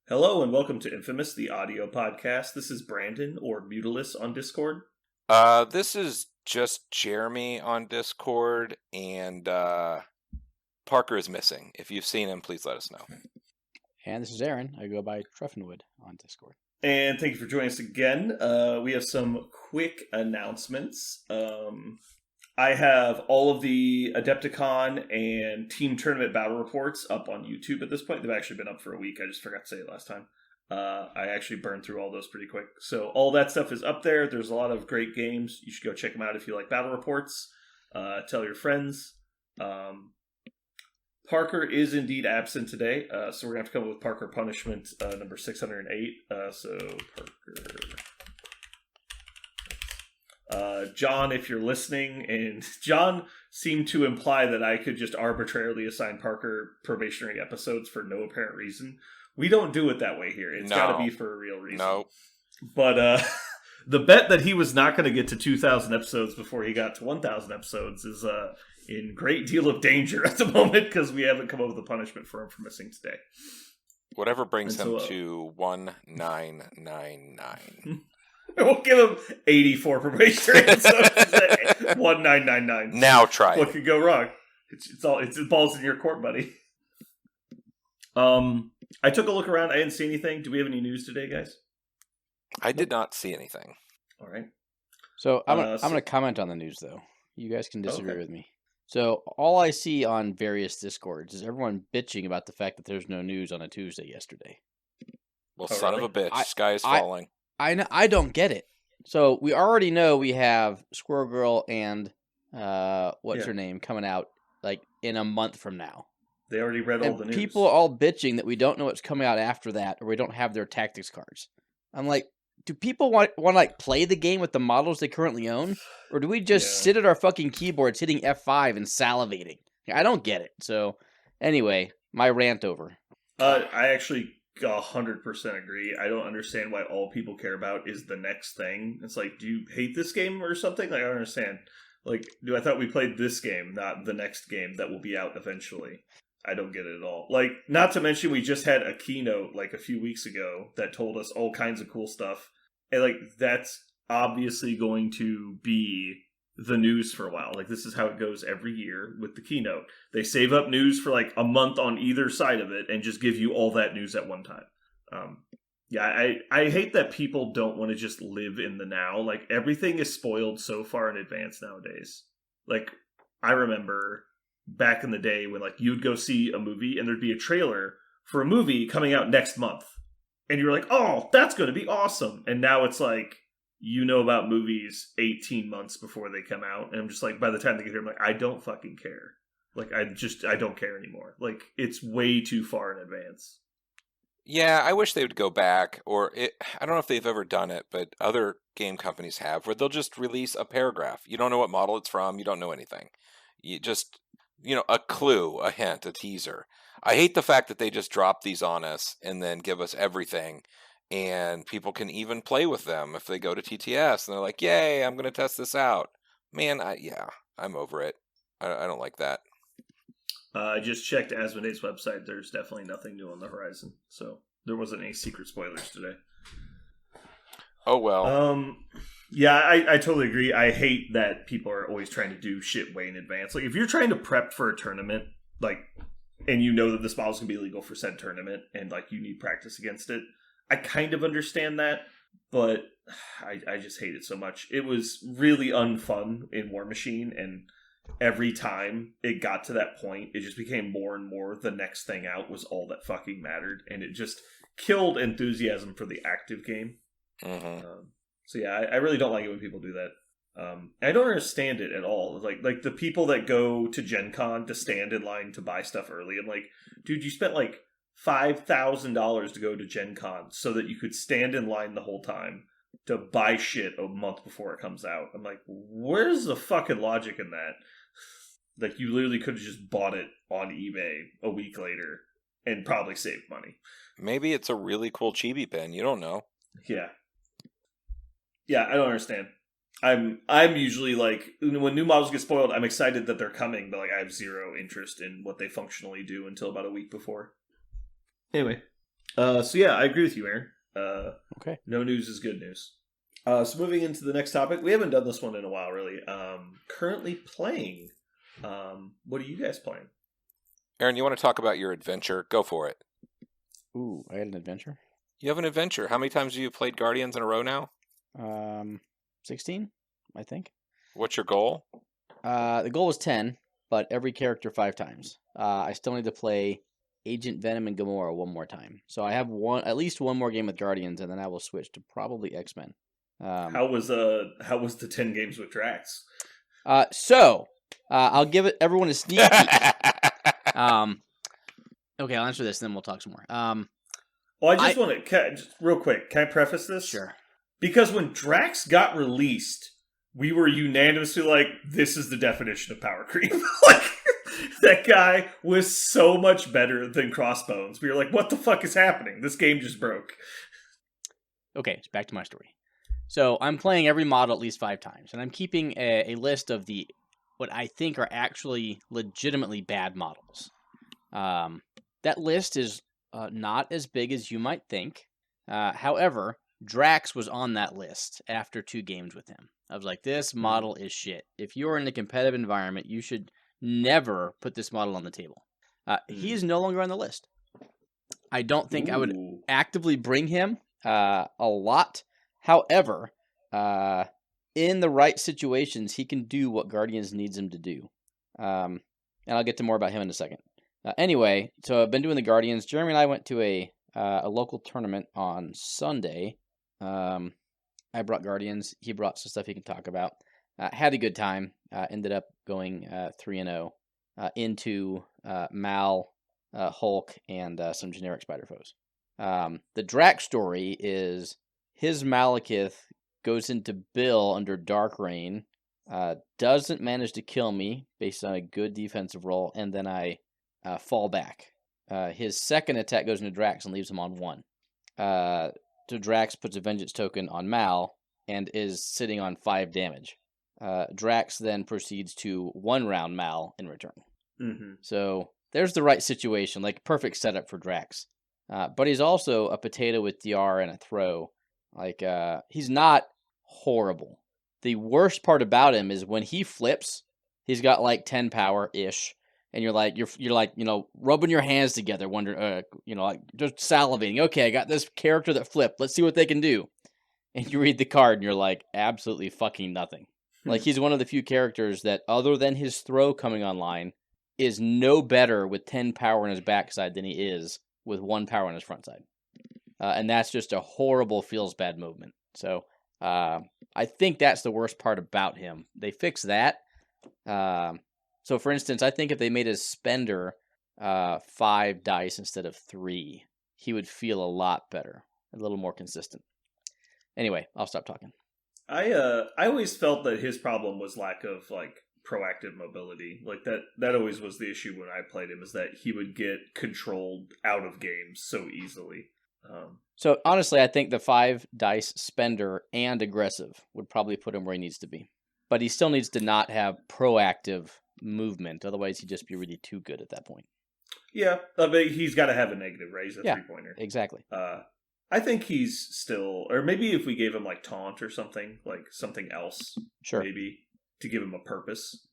Hello and welcome to Infamous, the audio podcast. This is Brandon, or Mutilus on Discord. This is just Jeremy on Discord, and Parker is missing. If you've seen him, please let us know. And this is Aaron. I go by Treffenwood on Discord. And thank you for joining us again. We have some quick announcements. I have all of the Adepticon and Team Tournament battle reports up on YouTube at this point. They've actually been up for a week. I just forgot to say it last time. I actually burned through all those pretty quick. So all that stuff is up there. There's a lot of great games. You should go check them out if you like battle reports. Tell your friends. Parker is indeed absent today, so we're going to have to come up with Parker Punishment number 608. So Parker... John, if you're listening, and John seemed to imply that I could just arbitrarily assign Parker probationary episodes for no apparent reason. We don't do it that way here. It's got to be for a real reason. No. But the bet that he was not going to get to 2,000 episodes before he got to 1,000 episodes is in great deal of danger at the moment because we haven't come up with a punishment for him for missing today. Whatever brings him to 1999. We'll give him 84 probationary episodes. 1999. Now try What could go wrong? It's the balls in your court, buddy. I took a look around. I didn't see anything. Do we have any news today, guys? I did not see anything. All right. So I'm going to comment on the news, though. You guys can disagree with me. So all I see on various Discords is everyone bitching about the fact that there's no news on a Tuesday yesterday. Well, son of a bitch. Sky is falling. I don't get it. So we already know we have Squirrel Girl and what's her name coming out like in a month from now. They already read all the news. People are all bitching that we don't know what's coming out after that, or we don't have their tactics cards. I'm like, do people want to like play the game with the models they currently own, or do we just sit at our fucking keyboards hitting F5 and salivating? I don't get it. So anyway, my rant over. I actually 100% agree. I don't understand why all people care about is the next thing. It's like, do you hate this game or something? Like, I don't understand. Like, I thought we played this game, not the next game that will be out eventually. I don't get it at all. Like, not to mention we just had a keynote like a few weeks ago that told us all kinds of cool stuff. And like, that's obviously going to be the news for a while. Like, this is how it goes every year with the keynote. They save up news for like a month on either side of it and just give you all that news at one time. I hate that people don't want to just live in the now. Like, everything is spoiled so far in advance nowadays. Like, I remember back in the day when like you'd go see a movie and there'd be a trailer for a movie coming out next month. And you were like, oh, that's going to be awesome. And now it's like, you know about movies 18 months before they come out. And I'm just like, by the time they get here, I'm like, I don't fucking care. Like, I don't care anymore. Like, it's way too far in advance. Yeah, I wish they would go back, I don't know if they've ever done it, but other game companies have, where they'll just release a paragraph. You don't know what model it's from. You don't know anything. You just, a clue, a hint, a teaser. I hate the fact that they just drop these on us and then give us everything. And people can even play with them if they go to TTS and they're like, yay, I'm going to test this out. Man, I'm over it. I don't like that. I just checked Asmodee's website. There's definitely nothing new on the horizon. So there wasn't any secret spoilers today. Oh, well. Yeah, I totally agree. I hate that people are always trying to do shit way in advance. Like, if you're trying to prep for a tournament, like, and you know that this model's going to be illegal for said tournament, and, like, you need practice against it, I kind of understand that, but I just hate it so much. It was really unfun in War Machine, and every time it got to that point, it just became more and more the next thing out was all that fucking mattered, and it just killed enthusiasm for the active game. Mm-hmm. So yeah, I really don't like it when people do that. I don't understand it at all. Like the people that go to Gen Con to stand in line to buy stuff early, I'm like, dude, you spent like $5,000 to go to Gen Con so that you could stand in line the whole time to buy shit a month before it comes out. I'm like, where's the fucking logic in that? Like, you literally could have just bought it on eBay a week later and probably saved money. Maybe it's a really cool chibi pin. You don't know. Yeah. Yeah, I don't understand. I'm usually like, when new models get spoiled, I'm excited that they're coming, but like I have zero interest in what they functionally do until about a week before. Anyway, So yeah, I agree with you, Aaron. Okay. No news is good news. So moving into the next topic, we haven't done this one in a while, really. Currently playing. What are you guys playing? Aaron, you want to talk about your adventure? Go for it. Ooh, I had an adventure. You have an adventure. How many times have you played Guardians in a row now? 16, I think. What's your goal? The goal was 10, but every character 5 times. I still need to play Agent Venom and Gamora one more time. So I have at least one more game with Guardians, and then I will switch to probably X-Men. How was the 10 games with Drax? I'll give everyone a sneak peek. Okay, I'll answer this, and then we'll talk some more. Well, I just want to, just real quick, can I preface this? Sure. Because when Drax got released, we were unanimously like, this is the definition of power creep. Like, that guy was so much better than Crossbones. We were like, what the fuck is happening? This game just broke. Okay, so back to my story. So I'm playing every model at least 5 times, and I'm keeping a list of what I think are actually legitimately bad models. That list is not as big as you might think. However, Drax was on that list after 2 games with him. I was like, this model is shit. If you're in a competitive environment, you should never put this model on the table. He is no longer on the list. I don't think I would actively bring him a lot. However, in the right situations, he can do what Guardians needs him to do. And I'll get to more about him in a second. Anyway, so I've been doing the Guardians. Jeremy and I went to a local tournament on Sunday. I brought Guardians. He brought some stuff he can talk about. Had a good time. Ended up going 3-0 into Mal, Hulk, and some generic spider foes. The Drax story is his Malekith goes into Bill under Dark Reign, doesn't manage to kill me based on a good defensive roll, and then I fall back. His second attack goes into Drax and leaves him on 1. So Drax puts a vengeance token on Mal and is sitting on 5 damage. Drax then proceeds to 1-round Mal in return. Mm-hmm. So there's the right situation, like perfect setup for Drax. But he's also a potato with DR and a throw. Like he's not horrible. The worst part about him is when he flips, he's got like 10 power ish, and you're like rubbing your hands together, wondering like just salivating. Okay, I got this character that flipped. Let's see what they can do. And you read the card and you're like, absolutely fucking nothing. Like he's one of the few characters that, other than his throw coming online, is no better with 10 power on his backside than he is with 1 power on his front side. And that's just a horrible feels bad movement. So I think that's the worst part about him. They fix that. So for instance, I think if they made his spender 5 dice instead of 3, he would feel a lot better, a little more consistent. Anyway, I'll stop talking. I always felt that his problem was lack of like proactive mobility. Like that always was the issue when I played him, is that he would get controlled out of games so easily. So honestly, I think the 5 dice spender and aggressive would probably put him where he needs to be. But he still needs to not have proactive movement. Otherwise, he'd just be really too good at that point. Yeah, but he's got to have a negative, right? He's a 3-pointer. Exactly. I think he's still, or maybe if we gave him like taunt or something, like something else, sure, maybe to give him a purpose.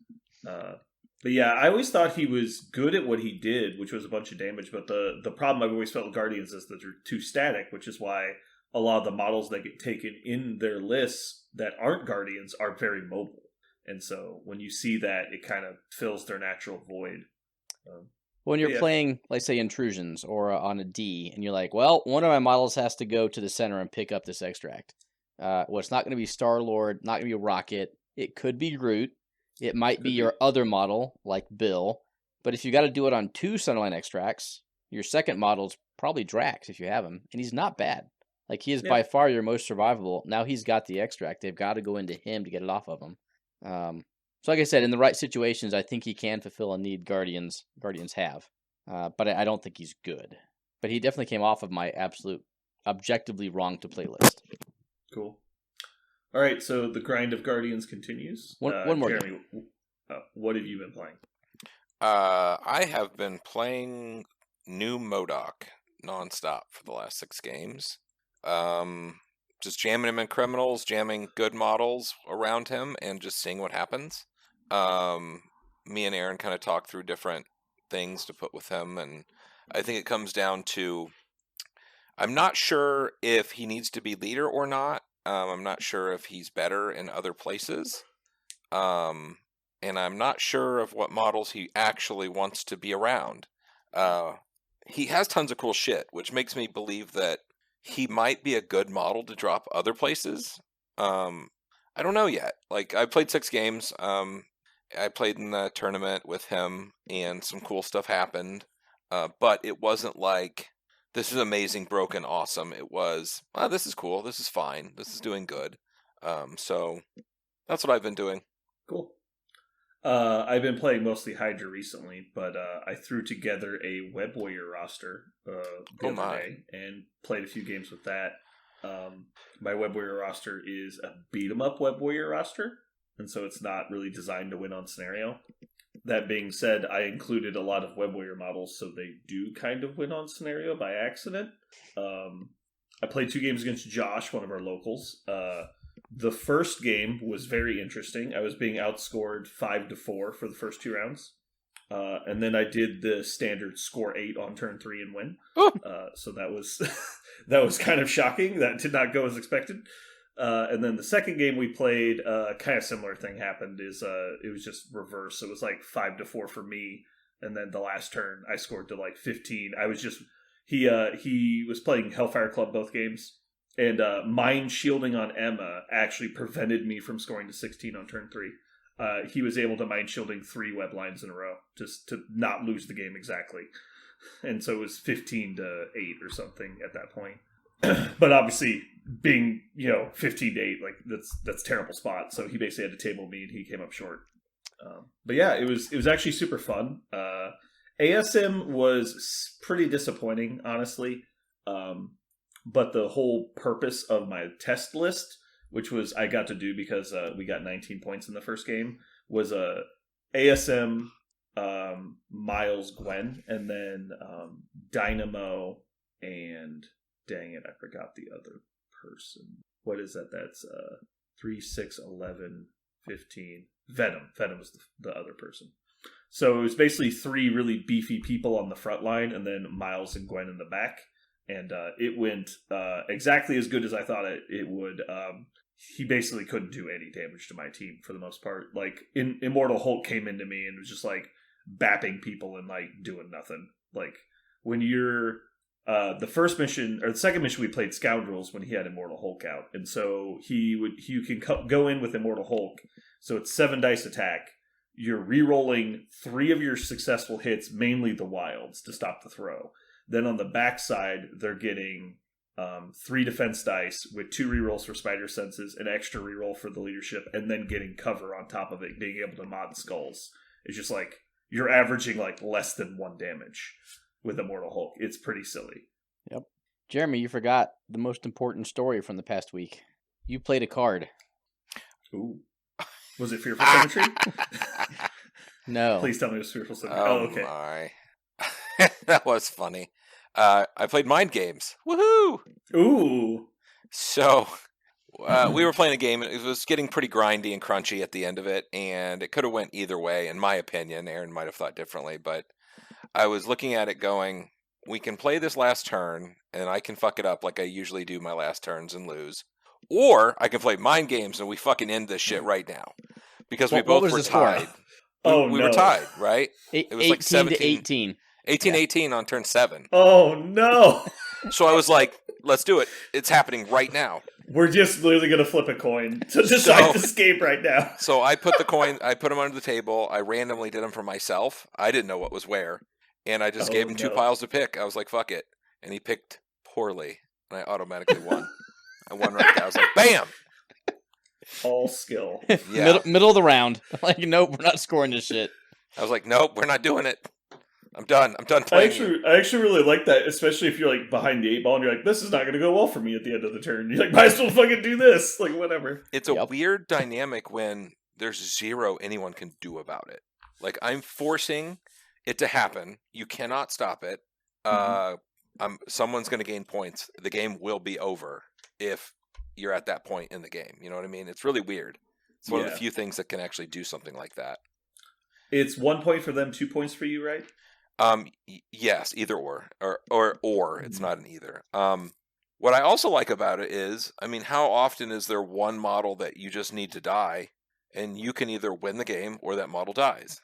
But yeah, I always thought he was good at what he did, which was a bunch of damage. But the problem I've always felt with Guardians is that they're too static, which is why a lot of the models that get taken in their lists that aren't Guardians are very mobile. And so when you see that, it kind of fills their natural void. When you're playing, like, say, Intrusions or on a D, and you're like, well, one of my models has to go to the center and pick up this extract. Well, it's not going to be Star-Lord, not going to be Rocket. It could be Groot. It might be your other model, like Bill. But if you got to do it on 2 Centerline extracts, your second model's probably Drax if you have him. And he's not bad. Like, he is by far your most survivable. Now he's got the extract. They've got to go into him to get it off of him. So like I said, in the right situations, I think he can fulfill a need Guardians have. But I don't think he's good. But he definitely came off of my absolute objectively wrong to play list. Cool. All right, so the grind of Guardians continues. One more Jeremy, what have you been playing? I have been playing New MODOK. nonstop for the last 6 games. Just jamming him in criminals, jamming good models around him, and just seeing what happens. Me and Aaron kind of talked through different things to put with him, and I think it comes down to, I'm not sure if he needs to be leader or not. I'm not sure if he's better in other places. And I'm not sure of what models he actually wants to be around. He has tons of cool shit, which makes me believe that he might be a good model to drop other places. I don't know yet. Like, I played 6 games. I played in the tournament with him, and some cool stuff happened. But it wasn't like, this is amazing, broken, awesome. It was, this is cool. This is fine. This is doing good. So that's what I've been doing. Cool. I've been playing mostly Hydra recently, but I threw together a Web Warrior roster the other day and played a few games with that. My Web Warrior roster is a beat-em-up Web Warrior roster, and so it's not really designed to win on scenario. That being said, I included a lot of Web Warrior models, so they do kind of win on scenario by accident. I played 2 games against Josh, one of our locals. The first game was very interesting. I was being outscored 5-4 for the first 2 rounds. And then I did the standard score 8 on turn 3 and win. So that was that was kind of shocking. That did not go as expected. And then the second game we played, kind of similar thing happened. It was just reverse. It was like 5-4 for me. And then the last turn I scored to like 15. I was just, he was playing Hellfire Club both games. And mind shielding on Emma actually prevented me from scoring to 16 on turn 3. He was able to mind shielding 3 web lines in a row just to not lose the game exactly. And so it was 15-8 or something at that point. But obviously, being 15-8, like that's a terrible spot. So he basically had to table me, and he came up short. But yeah, it was actually super fun. ASM was pretty disappointing, honestly. But the whole purpose of my test list, which was I got to do because we got 19 points in the first game, was ASM, Miles, Gwen, and then Dynamo, and dang it, I forgot the other person. What is that? That's 3, 6, 11, 15. Venom. Venom was the other person. So it was basically 3 really beefy people on the front line, and then Miles and Gwen in the back. And it went exactly as good as I thought it would. He basically couldn't do any damage to my team for the most part. Like, Immortal Hulk came into me and was just like bapping people and like doing nothing. Like, when you're the first mission or the second mission, we played Scoundrels when he had Immortal Hulk out, and so you can go in with Immortal Hulk. So it's 7 dice attack. You're re-rolling 3 of your successful hits, mainly the wilds, to stop the throw. Then on the backside, they're getting 3 defense dice with 2 rerolls for spider senses, an extra reroll for the leadership, and then getting cover on top of it, being able to mod skulls. It's just like, you're averaging like less than 1 damage with Immortal Hulk. It's pretty silly. Yep. Jeremy, you forgot the most important story from the past week. You played a card. Ooh. Was it Fearful Symmetry? No. Please tell me it was Fearful Symmetry. Oh, okay. My. That was funny. I played Mind Games. Woohoo! Ooh. So, we were playing a game, and it was getting pretty grindy and crunchy at the end of it, and it could have went either way, in my opinion. Aaron might have thought differently, but I was looking at it going, we can play this last turn, and I can fuck it up like I usually do my last turns and lose. Or I can play Mind Games, and we fucking end this shit right now. Because we both were tied. We were tied, right? It was like 17 to 18. 18-18 on turn 7. Oh, no. So I was like, let's do it. It's happening right now. We're just literally going to flip a coin to decide to escape right now. So I put them under the table. I randomly did them for myself. I didn't know what was where. And I just gave him 2 piles to pick. I was like, fuck it. And he picked poorly. And I automatically won. I won right there. I was like, bam! All skill. Yeah. Middle of the round. Like, nope, we're not scoring this shit. I was like, nope, we're not doing it. I'm done playing. I actually really like that, especially if you're like behind the 8 ball and you're like, this is not going to go well for me at the end of the turn. You're like, might as well fucking do this. Like, whatever. It's a weird dynamic when there's 0 anyone can do about it. Like, I'm forcing it to happen. You cannot stop it. someone's going to gain points. The game will be over if you're at that point in the game. You know what I mean? It's really weird. It's one of the few things that can actually do something like that. It's 1 point for them, 2 points for you, right? Yes, either or. It's not an either. What I also like about it is, I mean, how often is there one model that you just need to die, and you can either win the game or that model dies?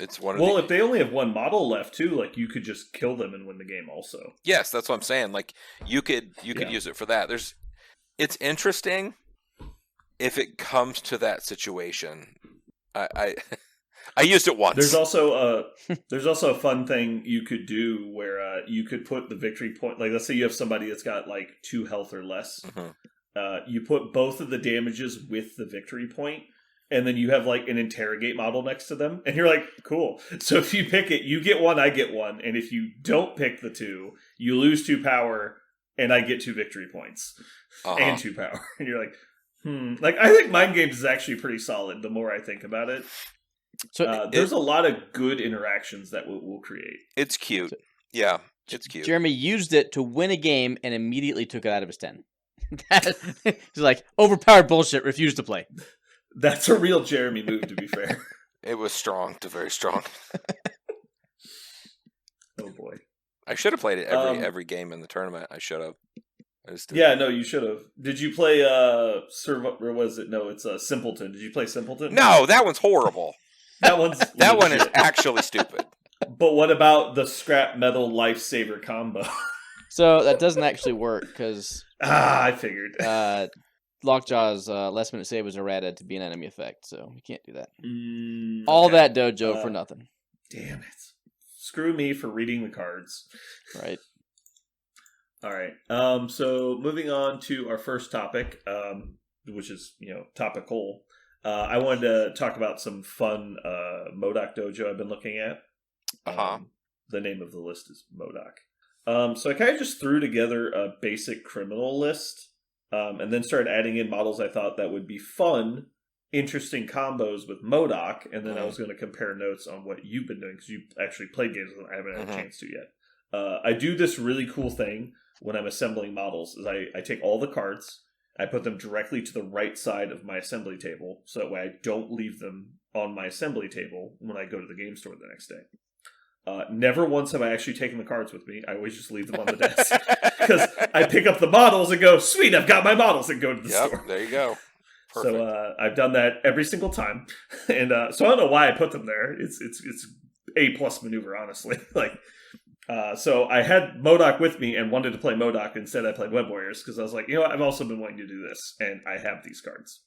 It's one. If they only have one model left too, like you could just kill them and win the game. Also, yes, that's what I'm saying. Like you could use it for that. It's interesting if it comes to that situation. I used it once. There's also a fun thing you could do where you could put the victory point. Like, let's say you have somebody that's got like 2 health or less. You put both of the damages with the victory point, and then you have like an interrogate model next to them, and you're like, cool. So if you pick it, you get 1, I get 1, and if you don't pick the 2, you lose 2 power, and I get 2 victory points and 2 power. And you're like, Like, I think Mind Games is actually pretty solid. The more I think about it. So there's a lot of good interactions that we'll create. It's cute. Yeah, it's cute. Jeremy used it to win a game and immediately took it out of his 10. He's like, overpowered bullshit, refused to play. That's a real Jeremy move, to be fair. It was strong to very strong. Oh, boy. I should have played it every game in the tournament. I should have. Yeah, no, you should have. Did you play or was it? No, it's Simpleton. Did you play Simpleton? No, that one's horrible. That one is actually stupid. But what about the scrap metal lifesaver combo? So that doesn't actually work because I figured. Lockjaw's last minute save was errata to be an enemy effect, so you can't do that. All that dojo for nothing. Damn it! Screw me for reading the cards. Right. All right. So moving on to our first topic, which is topical. I wanted to talk about some fun MODOK dojo I've been looking at. The name of the list is MODOK. So I kind of just threw together a basic criminal list, and then started adding in models I thought that would be fun, interesting combos with MODOK, and then I was going to compare notes on what you've been doing, because you actually played games with them. I haven't had a chance to yet. I do this really cool thing when I'm assembling models, is I take all the cards, I put them directly to the right side of my assembly table, so that way I don't leave them on my assembly table when I go to the game store the next day. Never once have I actually taken the cards with me. I always just leave them on the desk. Because I pick up the models and go, sweet, I've got my models, and go to the store. There you go. Perfect. So I've done that every single time. And so I don't know why I put them there. It's A+ maneuver, honestly. So I had MODOK with me and wanted to play MODOK. Instead, I played Web Warriors because I was like, I've also been wanting to do this, and I have these cards.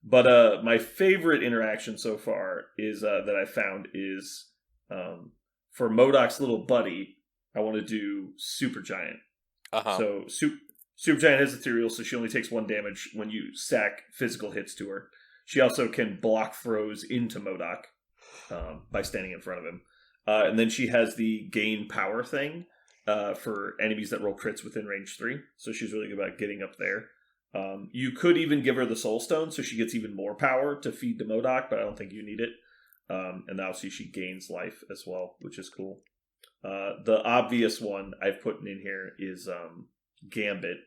But my favorite interaction so far is that I found is for MODOK's little buddy, I want to do Supergiant. So Supergiant has Ethereal, so she only takes 1 damage when you stack physical hits to her. She also can block throws into MODOK by standing in front of him. And then she has the gain power thing for enemies that roll crits within range 3. So she's really good about getting up there. You could even give her the Soul Stone, so she gets even more power to feed to MODOK, but I don't think you need it. And obviously she gains life as well, which is cool. The obvious one I've put in here is Gambit,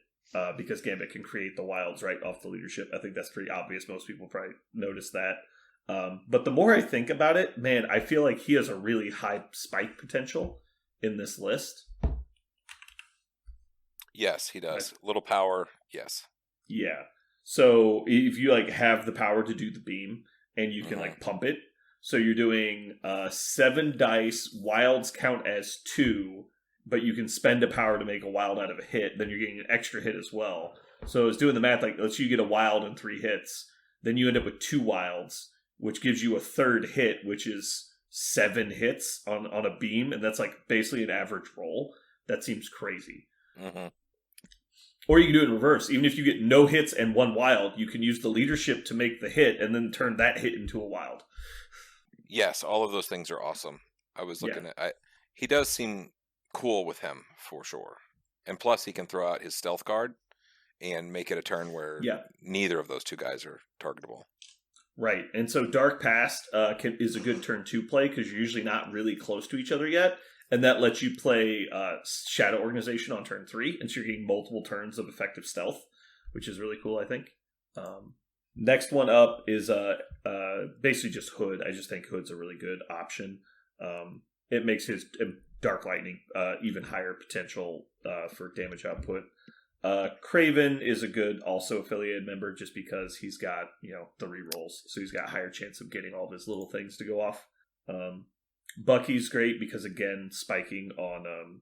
because Gambit can create the wilds right off the leadership. I think that's pretty obvious. Most people probably notice that. But the more I think about it, man, I feel like he has a really high spike potential in this list. Yes, he does. Little power, yes. Yeah. So if you have the power to do the beam, and you can pump it, so you're doing 7 dice, wilds count as 2, but you can spend a power to make a wild out of a hit, then you're getting an extra hit as well. So I was doing the math, let's say you get a wild and 3 hits, then you end up with 2 wilds, which gives you a 3rd hit, which is 7 hits on a beam, and that's basically an average roll. That seems crazy. Or you can do it in reverse. Even if you get no hits and 1 wild, you can use the leadership to make the hit, and then turn that hit into a wild. Yes, all of those things are awesome. I was looking at... He does seem cool with him, for sure. And plus, he can throw out his stealth card and make it a turn where neither of those 2 guys are targetable. Right, and so Dark Past is a good turn 2 play, because you're usually not really close to each other yet, and that lets you play Shadow Organization on turn 3, and so you're getting multiple turns of effective stealth, which is really cool, I think. Next one up is basically just Hood. I just think Hood's a really good option. It makes his Dark Lightning even higher potential for damage output. Craven is a good also affiliated member just because he's got, the rerolls, so he's got a higher chance of getting all of his little things to go off. Bucky's great because, again, spiking on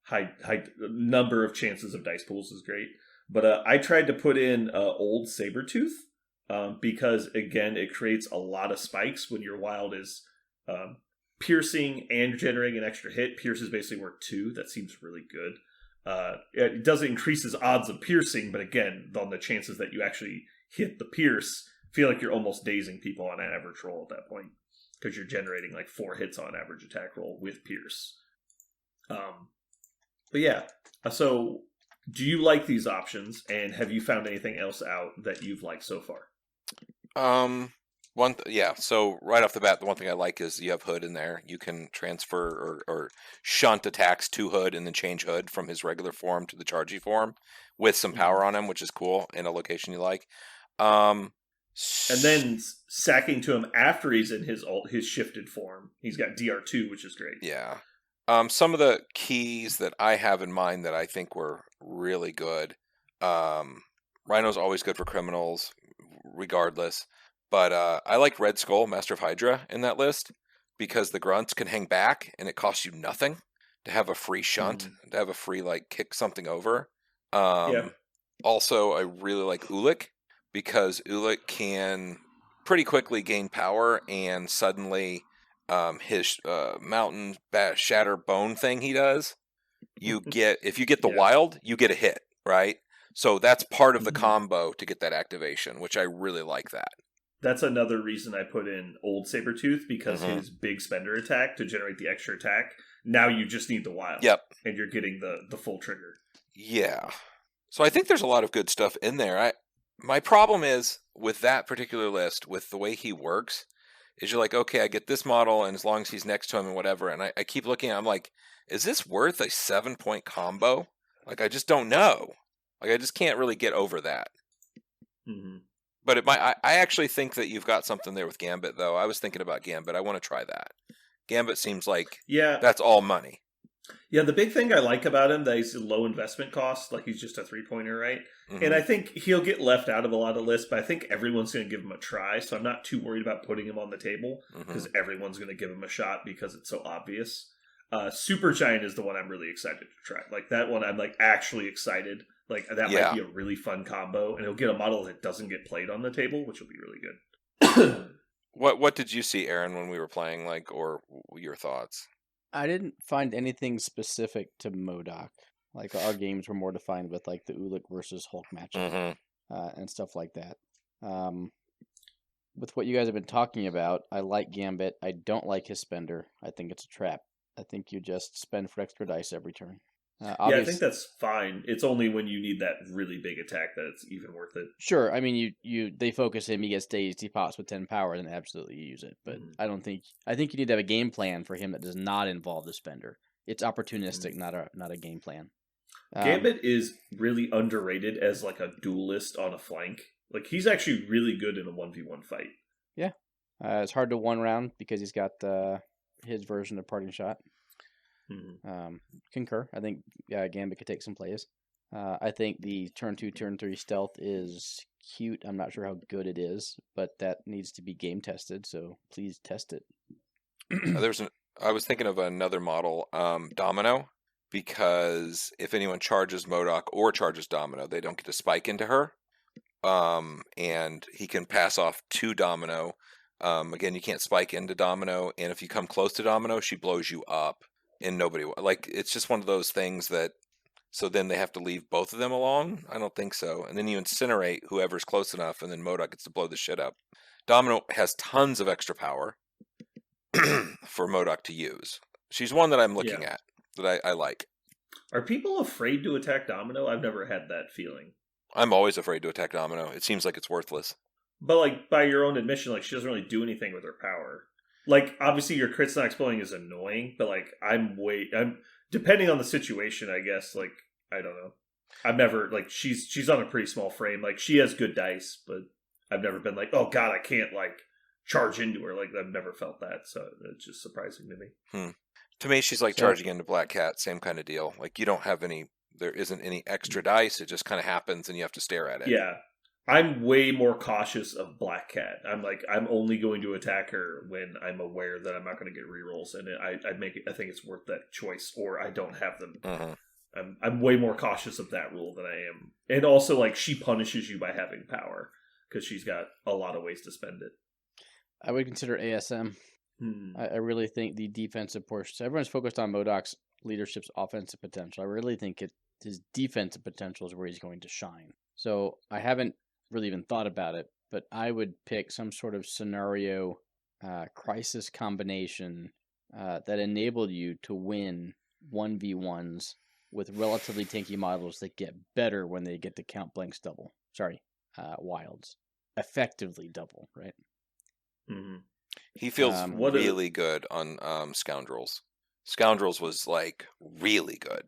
high number of chances of dice pools is great. But I tried to put in Old Sabertooth because, again, it creates a lot of spikes when your wild is piercing and generating an extra hit. Pierce is basically worth 2. That seems really good. It doesn't increase his odds of piercing, but again, on the chances that you actually hit the pierce, feel like you're almost dazing people on an average roll at that point because you're generating like 4 hits on average attack roll with pierce. But yeah, so do you like these options, and have you found anything else out that you've liked so far? So right off the bat, the one thing I like is you have Hood in there. You can transfer or shunt attacks to Hood and then change Hood from his regular form to the chargy form with some power on him, which is cool in a location you like. And then sacking to him after he's in his shifted form. He's got DR2, which is great. Yeah. Some of the keys that I have in mind that I think were really good. Rhino's always good for criminals, regardless. But I like Red Skull, Master of Hydra, in that list because the grunts can hang back and it costs you nothing to have a free shunt, to have a free kick something over. Also, I really like Ulik because Ulik can pretty quickly gain power and suddenly his mountain shatter bone thing he does, if you get the wild, you get a hit, right? So that's part of the combo to get that activation, which I really like that. That's another reason I put in Old Sabertooth, because his big spender attack to generate the extra attack, now you just need the wild. Yep. And you're getting the full trigger. Yeah. So I think there's a lot of good stuff in there. My problem is, with that particular list, with the way he works, is you're like, okay, I get this model, and as long as he's next to him and whatever, and I keep looking at it, I'm like, is this worth a 7-point combo? I just don't know. I just can't really get over that. Mm-hmm. But I actually think that you've got something there with Gambit, though. I was thinking about Gambit. I want to try that. Gambit seems like that's all money. Yeah, the big thing I like about him, that he's a low investment cost. He's just a 3-pointer, right? Mm-hmm. And I think he'll get left out of a lot of lists, but I think everyone's going to give him a try, so I'm not too worried about putting him on the table, because everyone's going to give him a shot because it's so obvious. Supergiant is the one I'm really excited to try. That one I'm actually excited. That might be a really fun combo, and he'll get a model that doesn't get played on the table, which will be really good. What did you see, Aaron, when we were playing, or your thoughts? I didn't find anything specific to MODOK. Our games were more defined with the Ulik versus Hulk matchup and stuff like that. With what you guys have been talking about, I like Gambit. I don't like his spender. I think it's a trap. I think you just spend for extra dice every turn. I think that's fine. It's only when you need that really big attack that it's even worth it. Sure, I mean, they focus him, he gets dazed, he pops with 10 power, then absolutely use it. But I think you need to have a game plan for him that does not involve the spender. It's opportunistic, not a game plan. Gambit is really underrated as a duelist on a flank. He's actually really good in a 1v1 fight. Yeah, it's hard to one round because he's got his version of parting shot. Concur. I think Gambit could take some plays. I think the turn 2, turn 3 stealth is cute. I'm not sure how good it is, but that needs to be game tested. So please test it. I was thinking of another model, Domino, because if anyone charges MODOK or charges Domino, they don't get to spike into her, and he can pass off to Domino. Again, you can't spike into Domino, and if you come close to Domino, she blows you up. And nobody it's just one of those things that, so then they have to leave both of them along? I don't think so. And then you incinerate whoever's close enough, and then MODOK gets to blow the shit up. Domino has tons of extra power for MODOK to use. She's one that I'm looking at that I like. Are people afraid to attack Domino? I've never had that feeling. I'm always afraid to attack Domino. It seems like it's worthless. But by your own admission, she doesn't really do anything with her power. like obviously your crits not exploding is annoying, but like I'm depending on the situation, I guess. Like I don't know. I've never like she's on a pretty small frame. Like she has good dice, but I've never been like, oh god, I can't like charge into her. Like I've never felt that, so it's just surprising to me. To me, she's like charging into Black Cat, same kind of deal. Like you don't have any, there isn't any extra dice. It just kind of happens, and you have to stare at it. Yeah, I'm way more cautious of Black Cat. I'm only going to attack her when I'm aware that I'm not going to get rerolls, and I think it's worth that choice, or I don't have them. Mm-hmm. I'm way more cautious of that rule than I am, and also like she punishes you by having power because she's got a lot of ways to spend it. I would consider ASM. I really think the defensive portion. So everyone's focused on MODOK's leadership's offensive potential. I really think his defensive potential is where he's going to shine. So I haven't really even thought about it, but I would pick some sort of scenario crisis combination that enabled you to win 1v1s with relatively tanky models that get better when they get to count blanks double. Wilds. Effectively double, right? Mm-hmm. He feels really good on Scoundrels. Scoundrels was like really good.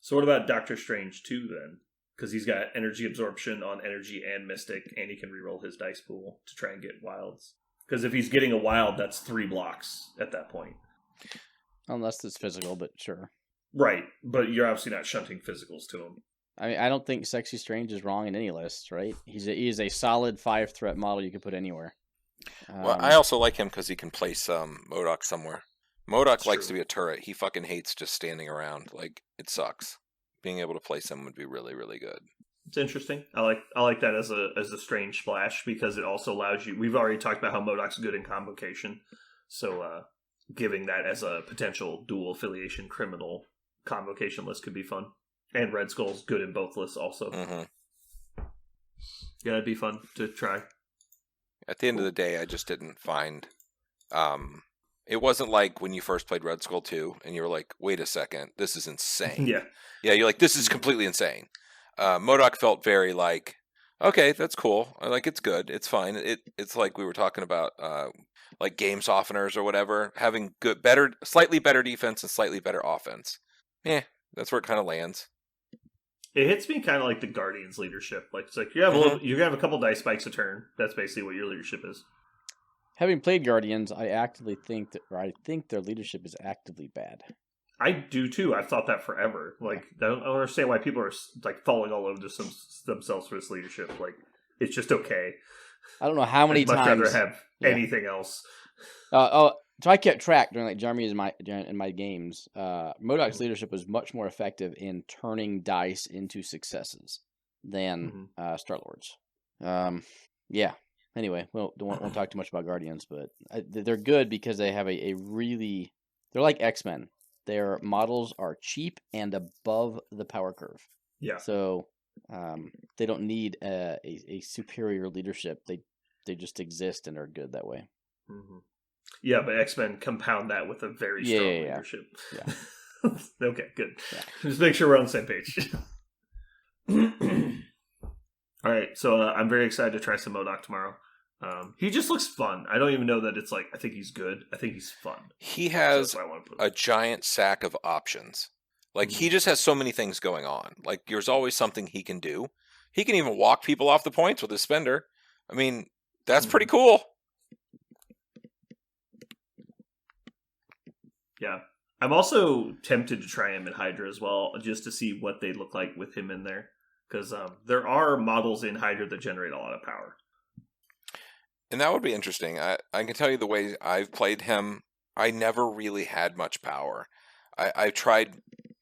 So what about Doctor Strange 2 then? Because he's got energy absorption on energy and mystic, and he can reroll his dice pool to try and get wilds. Because if he's getting a wild, that's 3 blocks at that point. Unless it's physical, but sure. Right, but you're obviously not shunting physicals to him. I mean, I don't think Sexy Strange is wrong in any list, right? He is a solid 5-threat model you can put anywhere. Well, I also like him because he can place MODOK somewhere. MODOK likes to be a turret. He fucking hates just standing around. Like, it sucks. Being able to place him would be really, really good. It's interesting. I like that as a strange splash because it also allows you. We've already talked about how MODOK's good in convocation, so giving that as a potential dual affiliation criminal convocation list could be fun. And Red Skull's good in both lists also. Mm-hmm. Yeah, it'd be fun to try. At the end of the day, I just didn't find... it wasn't like when you first played Red Skull 2, and you were like, wait a second, this is insane. Yeah, you're like, this is completely insane. MODOK felt very like, okay, that's cool. Like, it's good. It's fine. It's like we were talking about, like game softeners or whatever, having slightly better defense and slightly better offense. That's where it kind of lands. It hits me kind of like the Guardians leadership. Like it's like you have a couple dice spikes a turn. That's basically what your leadership is. Having played Guardians, I think their leadership is actively bad. I do too. I've thought that forever. Like I don't understand why people are like falling all over themselves for this leadership. Like it's just okay. I don't know how many times. I'd much rather have anything else. So I kept track during like Jeremy in my games. MODOK's leadership was much more effective in turning dice into successes than Star-Lord's. Yeah. Anyway, won't talk too much about Guardians, but they're good because they have a really... They're like X-Men. Their models are cheap and above the power curve. Yeah. So they don't need a superior leadership. They just exist and are good that way. Mm-hmm. Yeah, but X-Men compound that with a very strong leadership. Yeah. Okay, good. Yeah. Just make sure we're on the same page. All right, so I'm very excited to try some MODOK tomorrow. He just looks fun. I don't even know that it's like, I think he's good. I think he's fun. He has a giant sack of options. Like, he just has so many things going on. Like, there's always something he can do. He can even walk people off the points with his spender. I mean, that's pretty cool. Yeah. I'm also tempted to try him in Hydra as well, just to see what they look like with him in there. Because there are models in Hydra that generate a lot of power. And that would be interesting. I can tell you the way I've played him, I never really had much power. I've tried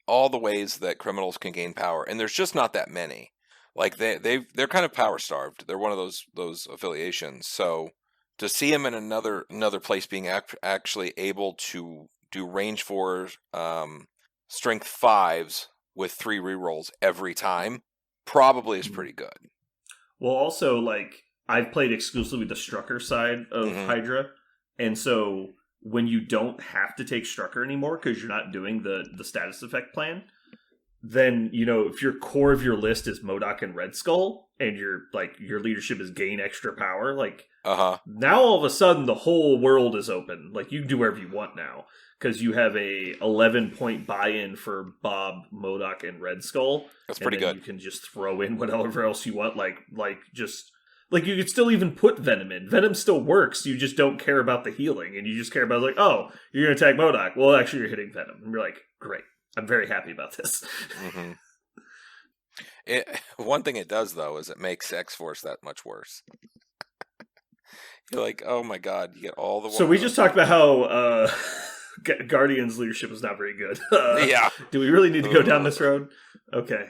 all the ways that criminals can gain power, and there's just not that many. Like, they're kind of power starved. They're one of those affiliations. So to see him in another place being actually able to do range 4 strength 5s with 3 rerolls every time probably is pretty good. Well, also, like, I've played exclusively the Strucker side of Hydra, and so when you don't have to take Strucker anymore because you're not doing the status effect plan, then, if your core of your list is MODOK and Red Skull, and your leadership is gain extra power, now all of a sudden the whole world is open. Like, you can do whatever you want now, because you have a 11-point buy-in for Bob, MODOK, and Red Skull. That's pretty good. You can just throw in whatever else you want, you could still even put Venom in. Venom still works, you just don't care about the healing, and you just care about, oh, you're going to attack MODOK. Well, actually, you're hitting Venom. And you're like, great. I'm very happy about this. Mm-hmm. One thing it does, though, is it makes X-Force that much worse. You're like, oh my god, you get all the... So we just talked about how Guardian's leadership is not very good. Yeah. Do we really need to go down this road? Okay.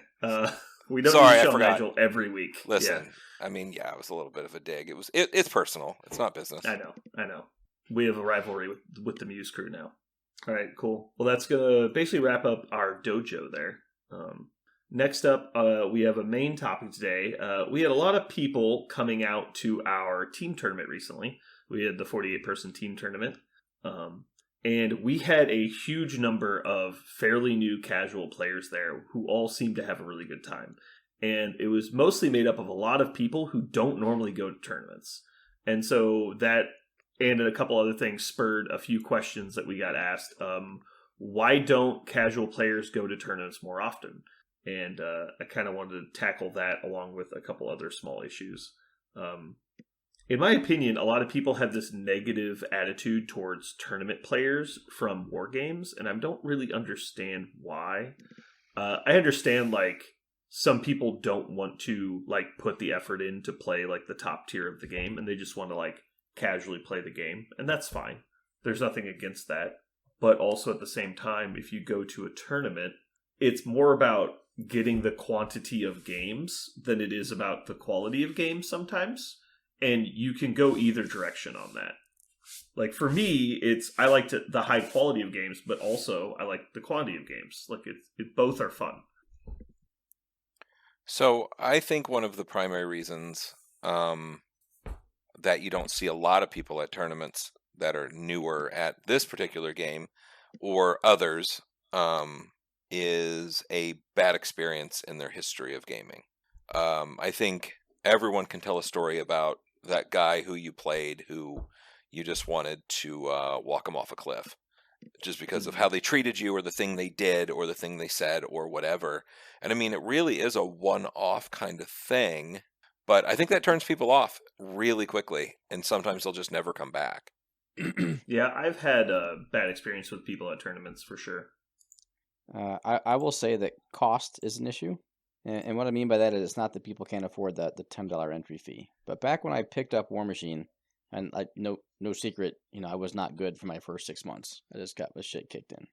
We don't need to show Nigel every week. Listen, yeah. I mean, yeah, it was a little bit of a dig. It's personal. It's not business. I know. We have a rivalry with the Muse crew now. All right, cool. Well, that's going to basically wrap up our dojo there. Next up, we have a main topic today. We had a lot of people coming out to our team tournament recently. We had the 48-person team tournament. And we had a huge number of fairly new casual players there who all seemed to have a really good time. And it was mostly made up of a lot of people who don't normally go to tournaments. And so that, and a couple other things, spurred a few questions that we got asked. Why don't casual players go to tournaments more often? And I kind of wanted to tackle that along with a couple other small issues. In my opinion, a lot of people have this negative attitude towards tournament players from war games, and I don't really understand why. I understand, some people don't want to, put the effort in to play, the top tier of the game, and they just want to, casually play the game, and that's fine. There's nothing against that. But also at the same time, if you go to a tournament, it's more about getting the quantity of games than it is about the quality of games sometimes. And you can go either direction on that. For me, I like the high quality of games, but also I like the quantity of games. Both are fun. So I think one of the primary reasons that you don't see a lot of people at tournaments that are newer at this particular game or others is a bad experience in their history of gaming. I think everyone can tell a story about that guy who you played who you just wanted to walk him off a cliff just because of how they treated you or the thing they did or the thing they said or whatever. And I mean, it really is a one-off kind of thing, but I think that turns people off really quickly, and sometimes they'll just never come back. Yeah, I've had a bad experience with people at tournaments for sure. I will say that cost is an issue. And what I mean by that is it's not that people can't afford the $10 entry fee. But back when I picked up War Machine, and no secret, I was not good for my first 6 months. I just got the shit kicked in.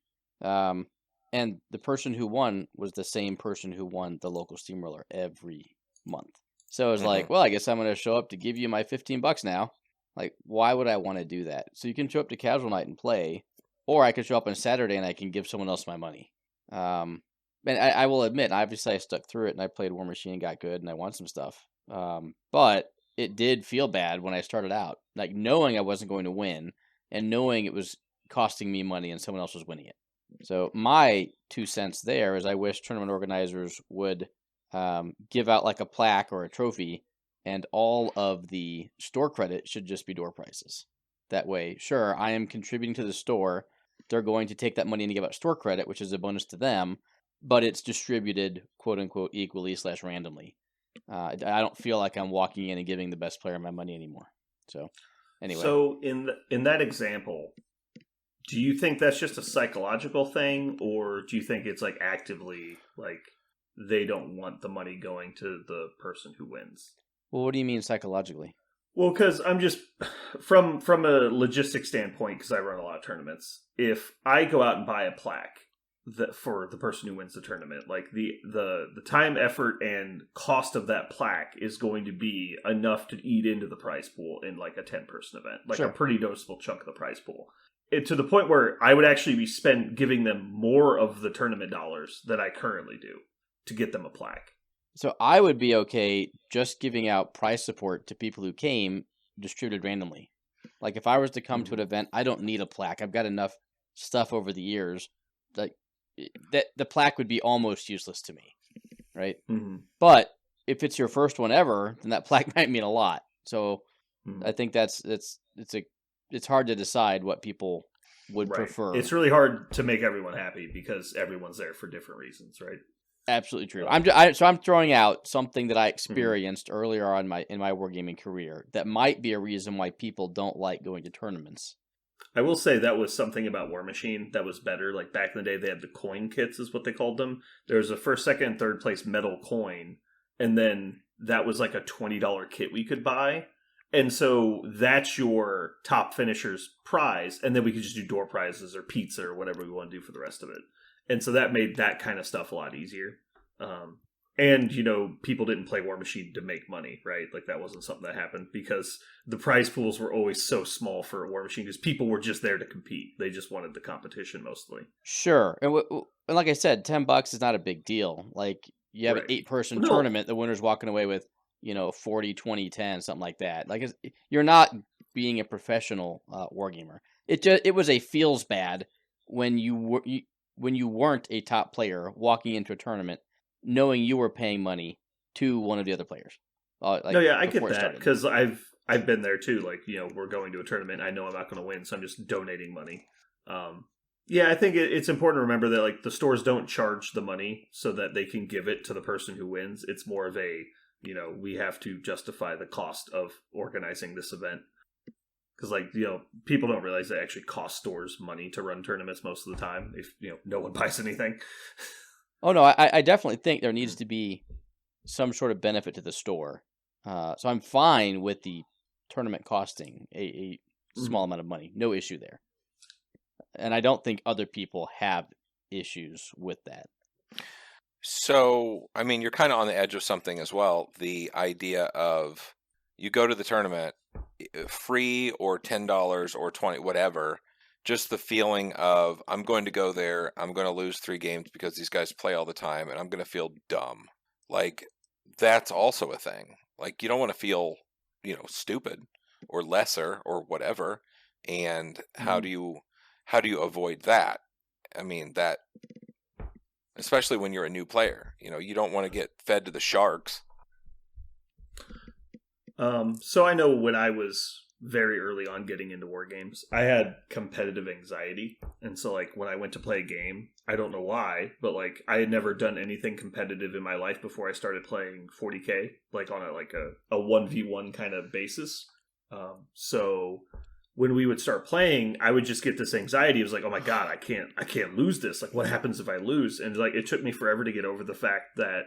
And the person who won was the same person who won the local steamroller every month. So it was like, well, I guess I'm going to show up to give you my $15 now. Why would I want to do that? So you can show up to casual night and play, or I could show up on Saturday and I can give someone else my money. And I will admit, obviously I stuck through it and I played War Machine and got good and I won some stuff. But it did feel bad when I started out, knowing I wasn't going to win and knowing it was costing me money and someone else was winning it. So my 2 cents there is I wish tournament organizers would give out a plaque or a trophy, and all of the store credit should just be door prices. That way, sure, I am contributing to the store. They're going to take that money and give out store credit, which is a bonus to them, but it's distributed, quote unquote, equally / randomly. I don't feel like I'm walking in and giving the best player my money anymore. So, anyway. So in that example, do you think that's just a psychological thing, or do you think it's actively they don't want the money going to the person who wins? Well, what do you mean psychologically? Well, because I'm just from a logistics standpoint, because I run a lot of tournaments. If I go out and buy a plaque for the person who wins the tournament, the time, effort, and cost of that plaque is going to be enough to eat into the prize pool in a 10-person event, Sure. A pretty noticeable chunk of the prize pool. To the point where I would actually be giving them more of the tournament dollars than I currently do to get them a plaque. So I would be okay just giving out prize support to people who came distributed randomly. If I was to come to an event, I don't need a plaque. I've got enough stuff over the years. that the plaque would be almost useless to me, right? Mm-hmm. But if it's your first one ever, then that plaque might mean a lot. So I think it's hard to decide what people would prefer. It's really hard to make everyone happy because everyone's there for different reasons, right? Absolutely true. I'm throwing out something that I experienced earlier on in my wargaming career that might be a reason why people don't like going to tournaments. I will say that was something about War Machine that was better. Like back in the day, they had the coin kits, is what they called them. There was a first, second, and third place metal coin, and then that was like a $20 kit we could buy. And so that's your top finisher's prize, and then we could just do door prizes or pizza or whatever we want to do for the rest of it. And so that made that kind of stuff a lot easier. And, people didn't play War Machine to make money, right? Like that wasn't something that happened because the prize pools were always so small for War Machine because people were just there to compete. They just wanted the competition mostly. Sure. And like I said, $10 is not a big deal. Like you have an 8-person tournament, the winner's walking away with 40, 20, 10, something like that. Like you're not being a professional wargamer. It was a feels bad when you weren't a top player walking into a tournament, knowing you were paying money to one of the other players. I get that because I've been there too. Like we're going to a tournament, I know I'm not going to win, so I'm just donating money. I think it's important to remember that like the stores don't charge the money so that they can give it to the person who wins. It's more of a we have to justify the cost of organizing this event. Because, people don't realize it actually costs stores money to run tournaments most of the time if, no one buys anything. Oh, no, I definitely think there needs to be some sort of benefit to the store. So I'm fine with the tournament costing a small amount of money. No issue there. And I don't think other people have issues with that. So, I mean, you're kind of on the edge of something as well. The idea of you go to the tournament, free or $10 or $20, whatever, just the feeling of I'm going to go there, I'm going to lose 3 games because these guys play all the time, and I'm going to feel dumb. Like, that's also a thing. Like, you don't want to feel, stupid or lesser or whatever. And how do you avoid that? I mean, that... especially when you're a new player, you don't want to get fed to the sharks. So I know when I was very early on getting into war games, I had competitive anxiety. And so like when I went to play a game, I don't know why, but like I had never done anything competitive in my life before I started playing 40K, like on a 1v1 kind of basis. So when we would start playing, I would just get this anxiety. It was like, oh my God, I can't lose this. Like, what happens if I lose? And like, it took me forever to get over the fact that,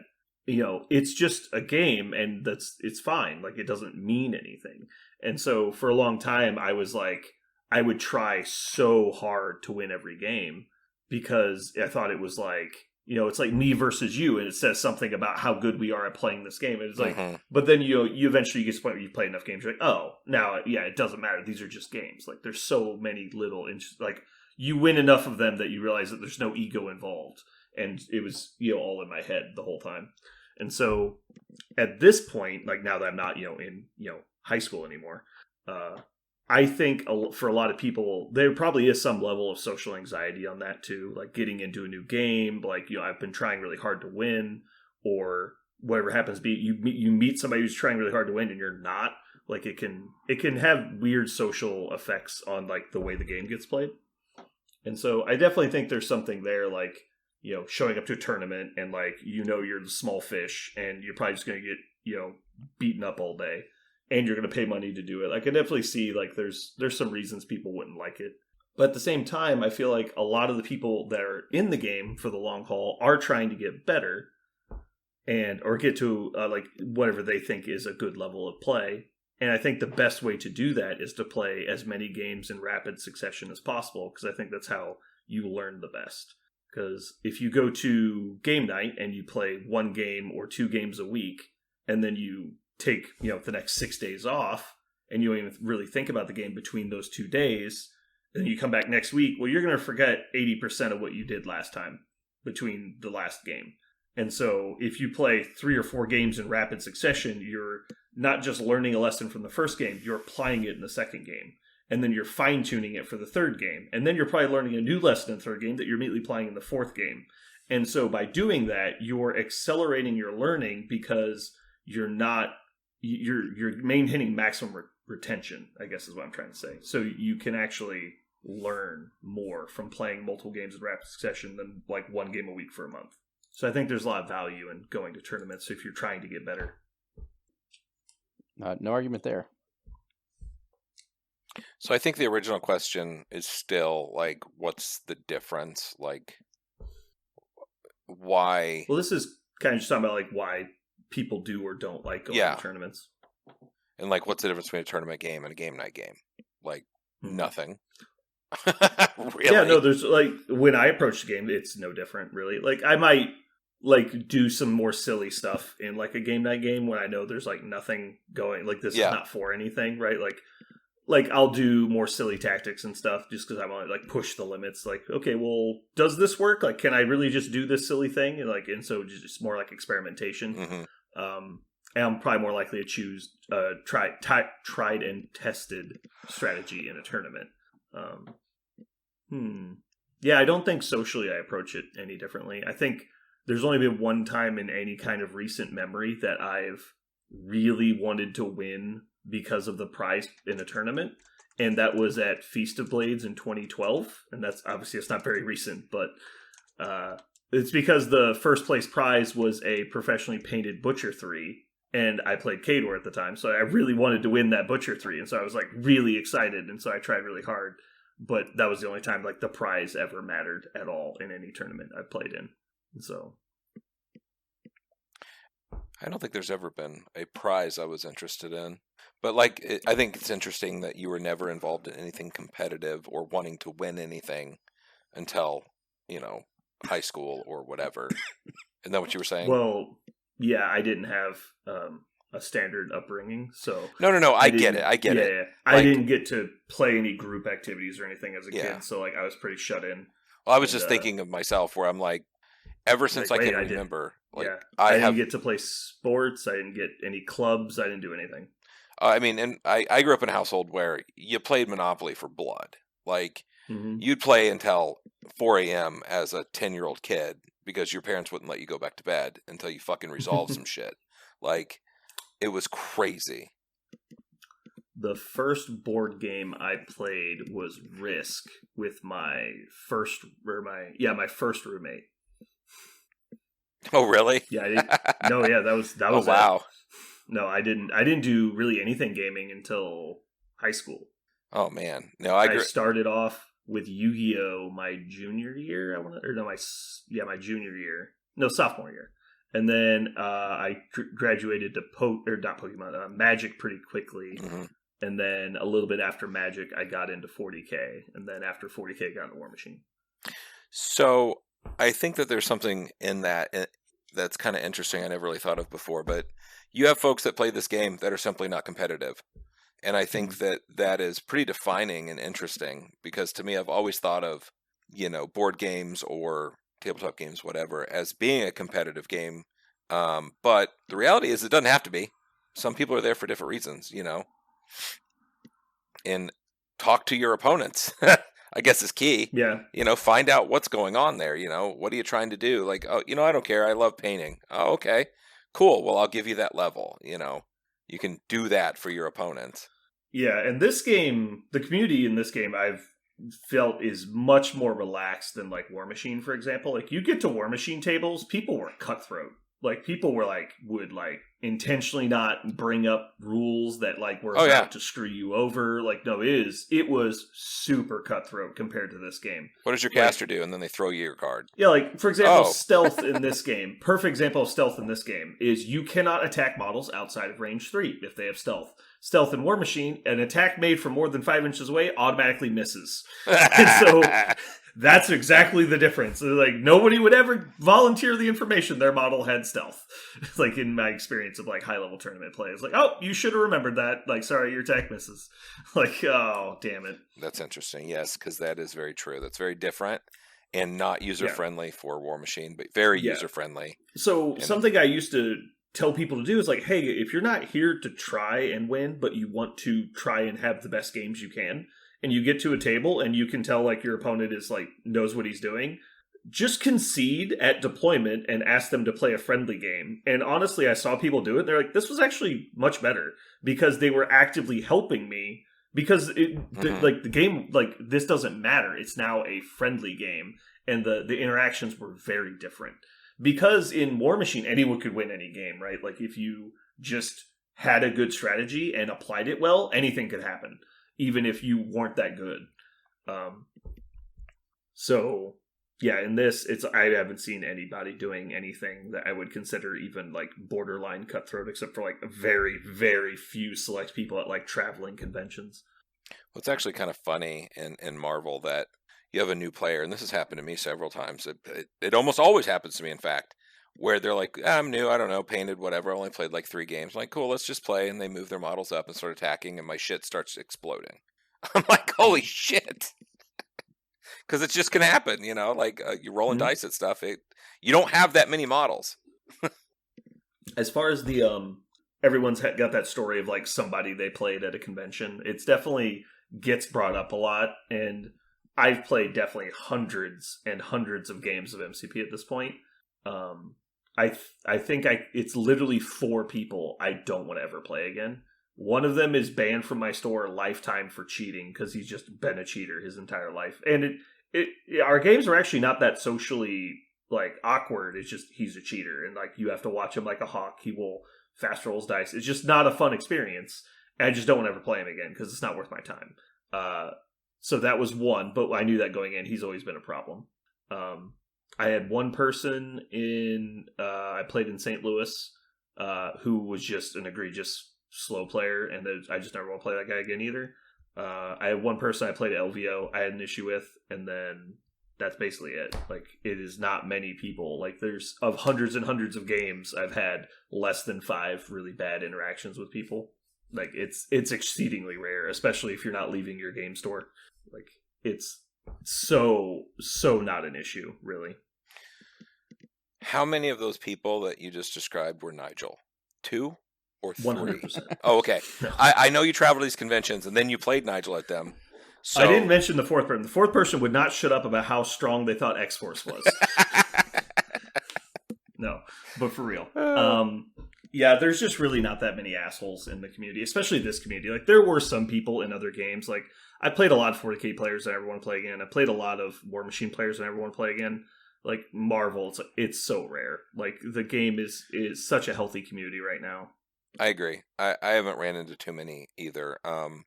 it's just a game and it's fine. Like, it doesn't mean anything. And so for a long time, I was like, I would try so hard to win every game because I thought it was like, it's like me versus you, and it says something about how good we are at playing this game. And it's like, but then you eventually get to the point where you play enough games, you're like, oh, now, it doesn't matter. These are just games. Like, there's so many little, like, you win enough of them that you realize that there's no ego involved. And it was, all in my head the whole time. And so at this point, like now that I'm not, in, high school anymore, I think for a lot of people, there probably is some level of social anxiety on that too. Like getting into a new game, like, I've been trying really hard to win, or whatever happens to be, you meet somebody who's trying really hard to win and you're not. Like it can have weird social effects on like the way the game gets played. And so I definitely think there's something there, like, showing up to a tournament and like, you're the small fish and you're probably just going to get, beaten up all day. And you're going to pay money to do it. I can definitely see like there's some reasons people wouldn't like it. But at the same time, I feel like a lot of the people that are in the game for the long haul are trying to get better or get to like whatever they think is a good level of play. And I think the best way to do that is to play as many games in rapid succession as possible, because I think that's how you learn the best. Because if you go to game night and you play 1 game or 2 games a week, and then you take the next 6 days off and you don't even really think about the game between those 2 days, and you come back next week, well, you're going to forget 80% of what you did last time between the last game. And so if you play 3 or 4 games in rapid succession, you're not just learning a lesson from the first game, you're applying it in the second game. and then you're fine tuning it for the third game, and then you're probably learning a new lesson in the third game that you're immediately applying in the fourth game. And so by doing that, you're accelerating your learning because you're maintaining maximum retention, I guess is what I'm trying to say. So you can actually learn more from playing multiple games in rapid succession than like one game a week for a month. So I think there's a lot of value in going to tournaments if you're trying to get better. No argument there. So I think the original question is still like, what's the difference? Like, why? Well, this is kind of just talking about like why people do or don't like going to tournaments. And like, what's the difference between a tournament game and a game night game? Like, nothing. Really? Yeah, no, there's like, when I approach the game, it's no different, really. Like, I might like do some more silly stuff in like a game night game when I know there's like nothing going, like this is not for anything, right? Like I'll do more silly tactics and stuff just because I want to like push the limits. Like, okay, well, does this work? Like, can I really just do this silly thing? And so just more like experimentation. Mm-hmm. And I'm probably more likely to choose tried and tested strategy in a tournament. Yeah, I don't think socially I approach it any differently. I think there's only been one time in any kind of recent memory that I've really wanted to win because of the prize in a tournament, and that was at Feast of Blades in 2012. And that's obviously, it's not very recent, but it's because the first place prize was a professionally painted Butcher 3, and I played Khador at the time, so I really wanted to win that Butcher 3, and so I was like really excited, and so I tried really hard. But that was the only time like the prize ever mattered at all in any tournament I played in. And so I don't think there's ever been a prize I was interested in. But like, I think it's interesting that you were never involved in anything competitive or wanting to win anything until, high school or whatever. Isn't that what you were saying? Well, yeah, I didn't have a standard upbringing, so no, I get it. Yeah. I didn't get to play any group activities or anything as a kid, so like I was pretty shut in. Well, I was just thinking of myself where I'm like, ever since I can remember, I didn't get to play sports. I didn't get any clubs. I didn't do anything. I mean, and I grew up in a household where you played Monopoly for blood. Like, you'd play until 4 a.m. as a 10-year-old kid because your parents wouldn't let you go back to bed until you fucking resolved some shit. Like, it was crazy. The first board game I played was Risk with my first roommate. Oh, really? Yeah, that was oh, wow. It. No, I didn't do really anything gaming until high school. Oh man, no, I started off with Yu-Gi-Oh my junior year. My junior year, sophomore year, and then I graduated to Magic pretty quickly, and then a little bit after Magic, I got into 40K, and then after 40K, I got into War Machine. So I think that there's something in that that's kind of interesting. I never really thought of before, but you have folks that play this game that are simply not competitive. And I think that is pretty defining and interesting because to me, I've always thought of, board games or tabletop games, whatever, as being a competitive game. But the reality is it doesn't have to be. Some people are there for different reasons, and talk to your opponents, I guess is key. Yeah. Find out what's going on there. What are you trying to do? Like, oh, I don't care. I love painting. Oh, okay, cool. Well, I'll give you that level, You can do that for your opponent. Yeah, and this game, the community in this game, I've felt is much more relaxed than like War Machine, for example. Like, you get to War Machine tables, people were cutthroat. Like, people were would intentionally not bring up rules that were about to screw you over. Like, no, it was super cutthroat compared to this game. What does your caster do? And then they throw you your card. Yeah, for example, stealth in this game. Perfect example of stealth in this game is you cannot attack models outside of range 3 if they have stealth. Stealth in War Machine, an attack made from more than 5 inches away automatically misses. And so that's exactly the difference. Nobody would ever volunteer the information their model had stealth. In my experience of high-level tournament play. It's oh, you should have remembered that. Sorry, your attack misses. Oh, damn it. That's interesting. Yes, because that is very true. That's very different and not user-friendly for War Machine, but very user-friendly. So something I used to tell people to do is hey, if you're not here to try and win, but you want to try and have the best games you can, and you get to a table and you can tell like your opponent is like knows what he's doing, just concede at deployment and ask them to play a friendly game. And honestly, I saw people do it. They're like, this was actually much better because they were actively helping me. Because like the game, like this doesn't matter. It's now a friendly game, and the interactions were very different. Because in War Machine, anyone could win any game, right? Like if you just had a good strategy and applied it well, anything could happen, even if you weren't that good. So yeah, in this, I haven't seen anybody doing anything that I would consider even like borderline cutthroat, except for like a very, very few select people at like traveling conventions. Well, it's actually kind of funny in Marvel that you have a new player, and this has happened to me several times. It almost always happens to me, in fact, where they're like, I'm new, I don't know, painted, whatever. I only played like 3 games. I'm like, cool, let's just play. And they move their models up and start attacking, and my shit starts exploding. I'm like, holy shit. Because it's just going to happen, you know, like you're rolling dice at stuff. You don't have that many models. As far as the, everyone's got that story of like somebody they played at a convention. It's definitely gets brought up a lot. And I've played definitely hundreds and hundreds of games of MCP at this point. I think it's literally 4 people I don't want to ever play again. One of them is banned from my store lifetime for cheating because he's just been a cheater his entire life. And our games are actually not that socially like awkward. It's just he's a cheater, and like you have to watch him like a hawk. He will fast rolls dice. It's just not a fun experience. And I just don't want to ever play him again because it's not worth my time. So that was one, but I knew that going in. He's always been a problem. I had one person I played in St. Louis who was just an egregious slow player, and I just never want to play that guy again either. I had one person I played at LVO I had an issue with, and then that's basically it. Like, it is not many people. Like, there's of hundreds and hundreds of games, I've had less than 5 really bad interactions with people. Like, it's exceedingly rare, especially if you're not leaving your game store. Like, it's so not an issue, really. How many of those people that you just described were Nigel? 2 or 3? 100%. Oh, okay. No. I know you traveled to these conventions, and then you played Nigel at them. So... I didn't mention the 4th person. The 4th person would not shut up about how strong they thought X-Force was. No, but for real. Yeah, there's just really not that many assholes in the community, especially this community. Like, there were some people in other games. Like, I played a lot of 40K players that I never want to play again. I played a lot of War Machine players that I never want to play again. Like, Marvel, it's so rare. Like, the game is such a healthy community right now. I agree. I haven't ran into too many either. And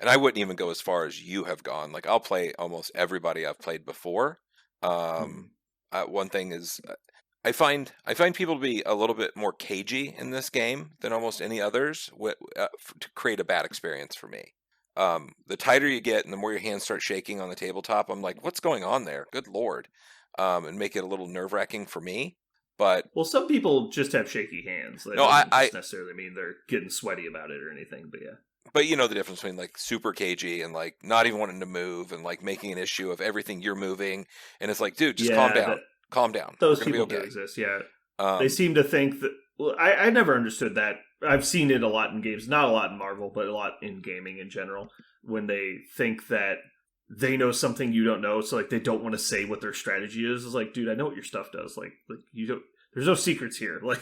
I wouldn't even go as far as you have gone. Like, I'll play almost everybody I've played before. One thing is, I find people to be a little bit more cagey in this game than almost any others to create a bad experience for me. The tighter you get and the more your hands start shaking on the tabletop, I'm like, what's going on there? Good Lord. And make it a little nerve-wracking for me. But some people just have shaky hands. That doesn't necessarily mean they're getting sweaty about it or anything, but yeah. But you know the difference between like super cagey and like not even wanting to move and like making an issue of everything you're moving, and it's like, dude, just calm down. Calm down. Those people do exist, yeah. They seem to think that... Well, I never understood that. I've seen it a lot in games, not a lot in Marvel, but a lot in gaming in general, when they think that they know something you don't know, so like they don't want to say what their strategy is. It's like, dude, I know what your stuff does. Like you don't... There's no secrets here. Like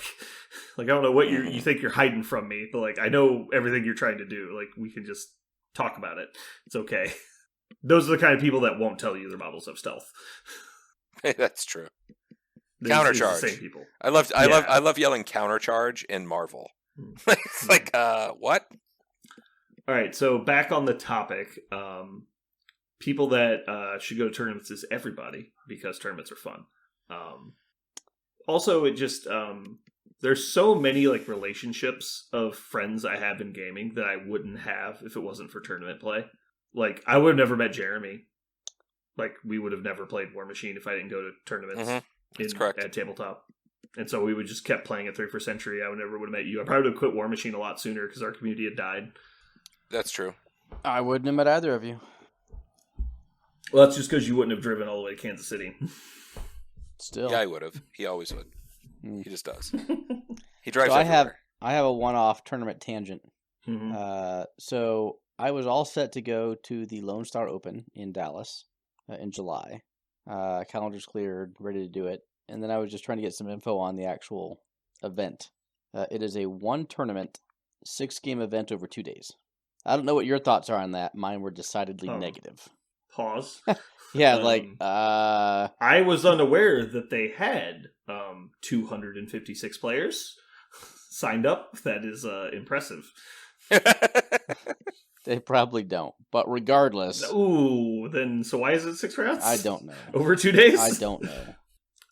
I don't know what you think you're hiding from me, but like I know everything you're trying to do. Like, we can just talk about it. It's okay. Those are the kind of people that won't tell you their models have stealth. That's true. Countercharge. Same people. I love yelling countercharge in Marvel. It's like what? All right, so back on the topic. People that should go to tournaments is everybody, because tournaments are fun. Also, it just there's so many like relationships of friends I have in gaming that I wouldn't have if it wasn't for tournament play. Like, I would have never met Jeremy. Like, we would have never played War Machine if I didn't go to tournaments. That's correct. At tabletop. And so we would just kept playing at 3 Century. I never would have met you. I probably would have quit War Machine a lot sooner because our community had died. That's true. I wouldn't have met either of you. Well, that's just because you wouldn't have driven all the way to Kansas City. Still. Yeah, I would have. He always would. He just does. He drives everywhere. I have a one-off tournament tangent. Mm-hmm. So I was all set to go to the Lone Star Open in Dallas in July. Calendar's cleared, ready to do it. And then I was just trying to get some info on the actual event. It is a 1 tournament, 6-game event over 2 days. I don't know what your thoughts are on that. Mine were decidedly negative. Pause. Yeah, I was unaware that they had 256 players signed up. That is impressive. They probably don't. But regardless. Ooh, then so why is it 6 rounds? I don't know. Over 2 days? I don't know.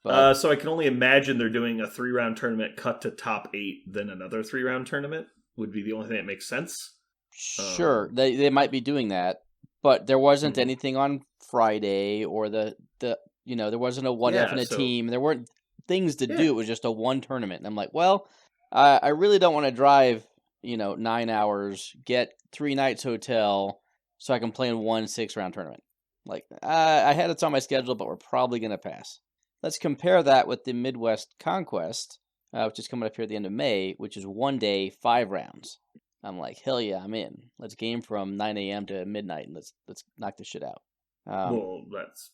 But, so I can only imagine they're doing a 3-round tournament cut to top 8, then another 3-round tournament would be the only thing that makes sense. Sure, they might be doing that, but there wasn't anything on Friday or there wasn't a 1F and a team. There weren't things to do. It was just a 1 tournament. And I'm like, well, I really don't want to drive, 9 hours, get 3 nights hotel so I can play in 1 6-round tournament. Like, I had it on my schedule, but we're probably going to pass. Let's compare that with the Midwest Conquest, which is coming up here at the end of May, which is 1 day, 5 rounds. I'm like, hell yeah, I'm in. Let's game from 9 a.m. to midnight, and let's knock this shit out. Well, it's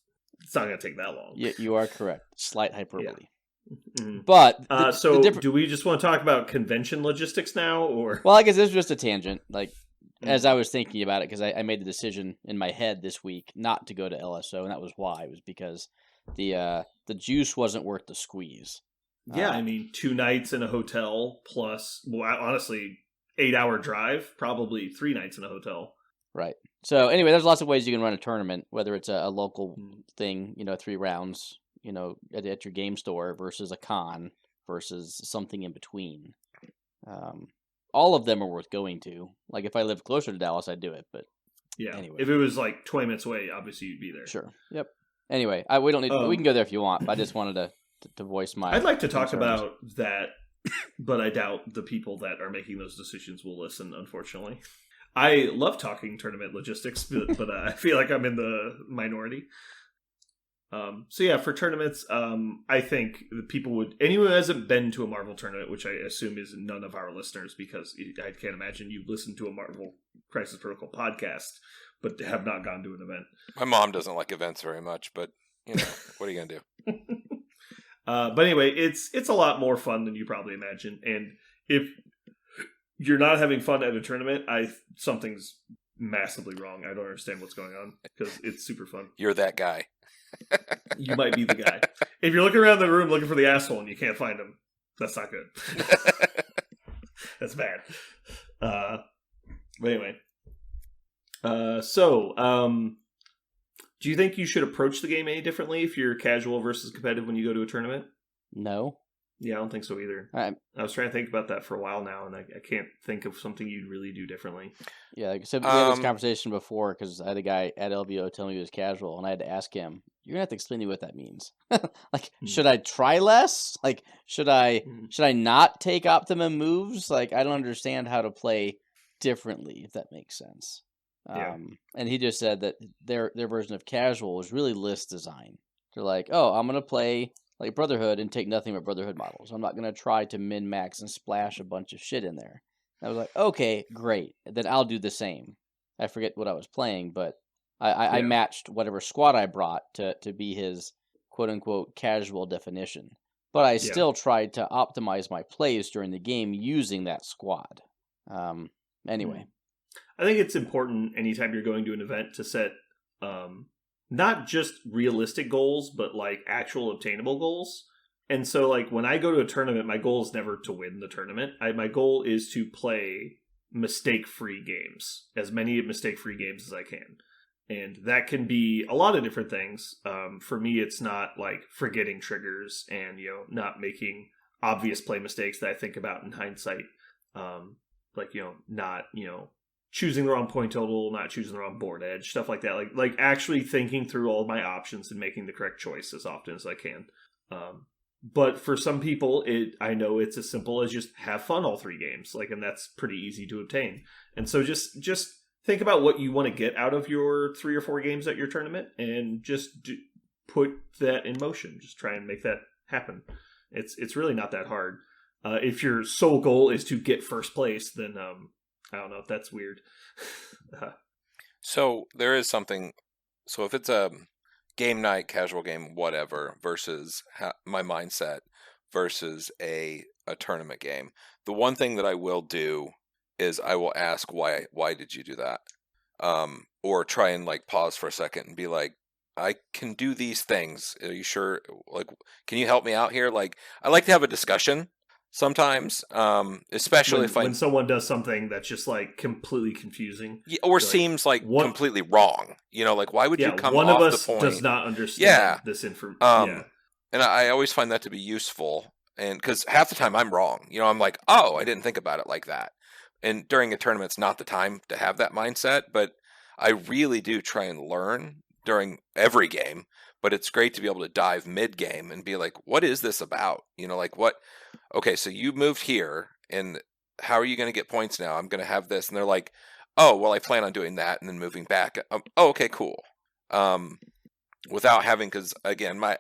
not going to take that long. You are correct. Slight hyperbole. Yeah. Mm-hmm. But do we just want to talk about convention logistics now, or? Well, I guess this was just a tangent. Like, as I was thinking about it, because I made the decision in my head this week not to go to LSO, and that was why. It was because the juice wasn't worth the squeeze. Yeah, I mean, 2 nights in a hotel plus, honestly, 8-hour drive, probably 3 nights in a hotel. Right. So anyway, there's lots of ways you can run a tournament, whether it's a local thing, 3 rounds, at your game store versus a con versus something in between. All of them are worth going to. Like if I lived closer to Dallas, I'd do it. But yeah, anyway, if it was like 20 minutes away, obviously you'd be there. Sure. Yep. Anyway, we don't need. We can go there if you want. But I just wanted to voice my. I'd like to talk about that, but I doubt the people that are making those decisions will listen. Unfortunately, I love talking tournament logistics, but I feel like I'm in the minority. So yeah, for tournaments, I think the people anyone who hasn't been to a Marvel tournament, which I assume is none of our listeners, because I can't imagine you listen to a Marvel Crisis Protocol podcast, but have not gone to an event. My mom doesn't like events very much, but what are you gonna do? But anyway, it's a lot more fun than you probably imagine, and if you're not having fun at a tournament, something's massively wrong. I don't understand what's going on because it's super fun. You're that guy. You might be the guy. If you're looking around the room looking for the asshole and you can't find him, that's not good. That's bad. But anyway. Do you think you should approach the game any differently if you're casual versus competitive when you go to a tournament? No. Yeah, I don't think so either. I was trying to think about that for a while now, and I can't think of something you'd really do differently. Yeah, like I said, we had this conversation before because I had a guy at LVO telling me he was casual, and I had to ask him, you're going to have to explain to me what that means. Should I try less? Like, should I not take optimum moves? Like, I don't understand how to play differently, if that makes sense. Yeah. And he just said that their version of casual was really list design. They're like, oh, I'm going to play like Brotherhood and take nothing but Brotherhood models. I'm not going to try to min-max and splash a bunch of shit in there. And I was like, okay, great. Then I'll do the same. I forget what I was playing, but I matched whatever squad I brought to be his quote-unquote casual definition. But I still tried to optimize my plays during the game using that squad. Anyway. I think it's important anytime you're going to an event to set not just realistic goals, but like actual obtainable goals. And so like when I go to a tournament, my goal is never to win the tournament. My goal is to play mistake-free games, as many mistake-free games as I can. And that can be a lot of different things. For me, it's not like forgetting triggers and, not making obvious play mistakes that I think about in hindsight. Not, choosing the wrong point total, not choosing the wrong board edge, stuff like that. Like actually thinking through all of my options and making the correct choice as often as I can. But for some people, I know it's as simple as just have fun all 3 games. And that's pretty easy to obtain. And so just think about what you want to get out of your 3 or 4 games at your tournament and just put that in motion. Just try and make that happen. It's really not that hard. If your sole goal is to get first place, then I don't know. That's weird. So there is something. So if it's a game night, casual game, whatever, versus my mindset versus a tournament game, the one thing that I will do is I will ask why did you do that, or try and like pause for a second and be like, I can do these things. Are you sure? Like, can you help me out here? Like, I like to have a discussion sometimes, especially when someone does something that's just like completely confusing, or seems like completely wrong. You know, like why would you come one off of us the point? does not understand this information. And I always find that to be useful, and because half the time I'm wrong. You know, I'm like, oh, I didn't think about it like that. And during a tournament, it's not the time to have that mindset, but I really do try and learn during every game. But it's great to be able to dive mid-game and be like, what is this about? You know, like what? Okay, so you moved here, and how are you going to get points now? I'm going to have this. And they're like, oh, well, I plan on doing that and then moving back. Oh, okay, cool. Without having, because again, I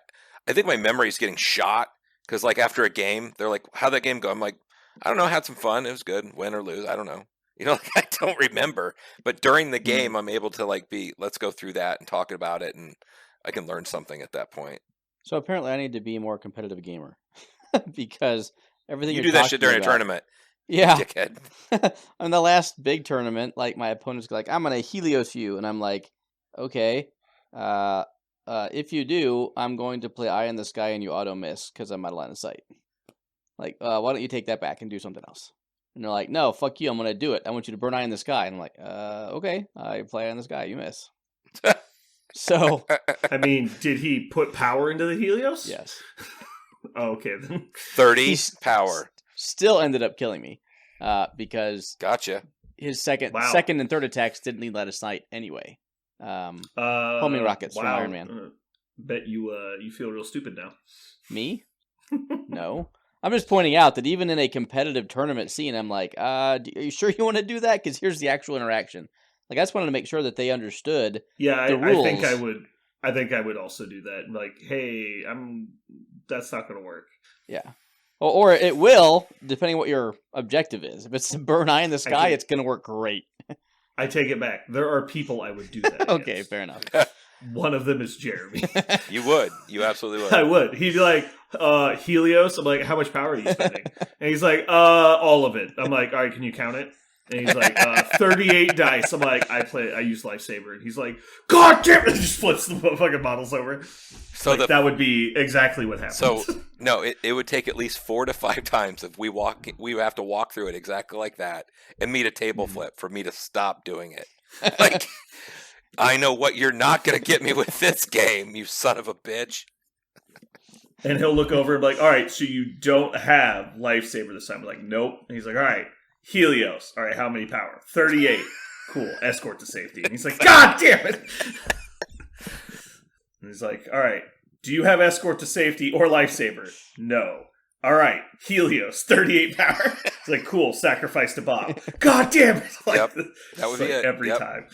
think my memory is getting shot, because like after a game, they're like, how'd that game go? I'm like, I don't know, had some fun. It was good. Win or lose, I don't know. You know, like, I don't remember. But during the game, I'm able to like let's go through that and talk about it, and I can learn something at that point. So apparently I need to be a more competitive gamer because everything you do that shit during a tournament. Yeah. Dickhead. On the last big tournament, like my opponent's like, I'm going to Helios you. And I'm like, okay. If you do, I'm going to play Eye in the Sky and you auto miss because I'm out of line of sight. Like, why don't you take that back and do something else? And they're like, no, fuck you. I'm going to do it. I want you to burn Eye in the Sky. And I'm like, okay. I play Eye in the Sky. You miss. So, I mean, did he put power into the Helios? Yes. Oh, okay, then 30 power. Still ended up killing me because gotcha. His second and third attacks didn't lead line of sight anyway. Homing rockets from Iron Man. Bet you feel real stupid now. Me? No. I'm just pointing out that even in a competitive tournament scene, I'm like, are you sure you want to do that? Because here's the actual interaction. Like, I just wanted to make sure that they understood the rules. I think I would also do that. Like, hey, that's not going to work. Yeah. Or it will, depending on what your objective is. If it's to burn Eye in the Sky, it's going to work great. I take it back. There are people I would do that Okay, fair enough. One of them is Jeremy. You would. You absolutely would. I would. He'd be like, Helios? I'm like, how much power are you spending? And he's like, all of it. I'm like, all right, can you count it? And he's like, 38 dice. I'm like, I use Lifesaver. And he's like, God damn it! He just flips the fucking models over. So like, that would be exactly what happens. So, no, it would take at least 4 to 5 times if we have to walk through it exactly like that and meet a table flip for me to stop doing it. Like, I know what you're not going to get me with this game, you son of a bitch. And he'll look over and be like, all right, so you don't have Lifesaver this time. I'm like, nope. And he's like, all right. Helios. All right, how many power? 38. Cool. Escort to safety. And he's like, God damn it! And he's like, all right, do you have escort to safety or Lifesaver? No. All right, Helios, 38 power. It's like, cool, sacrifice to Bob. God damn it! Like, yep, that would be it. Every time.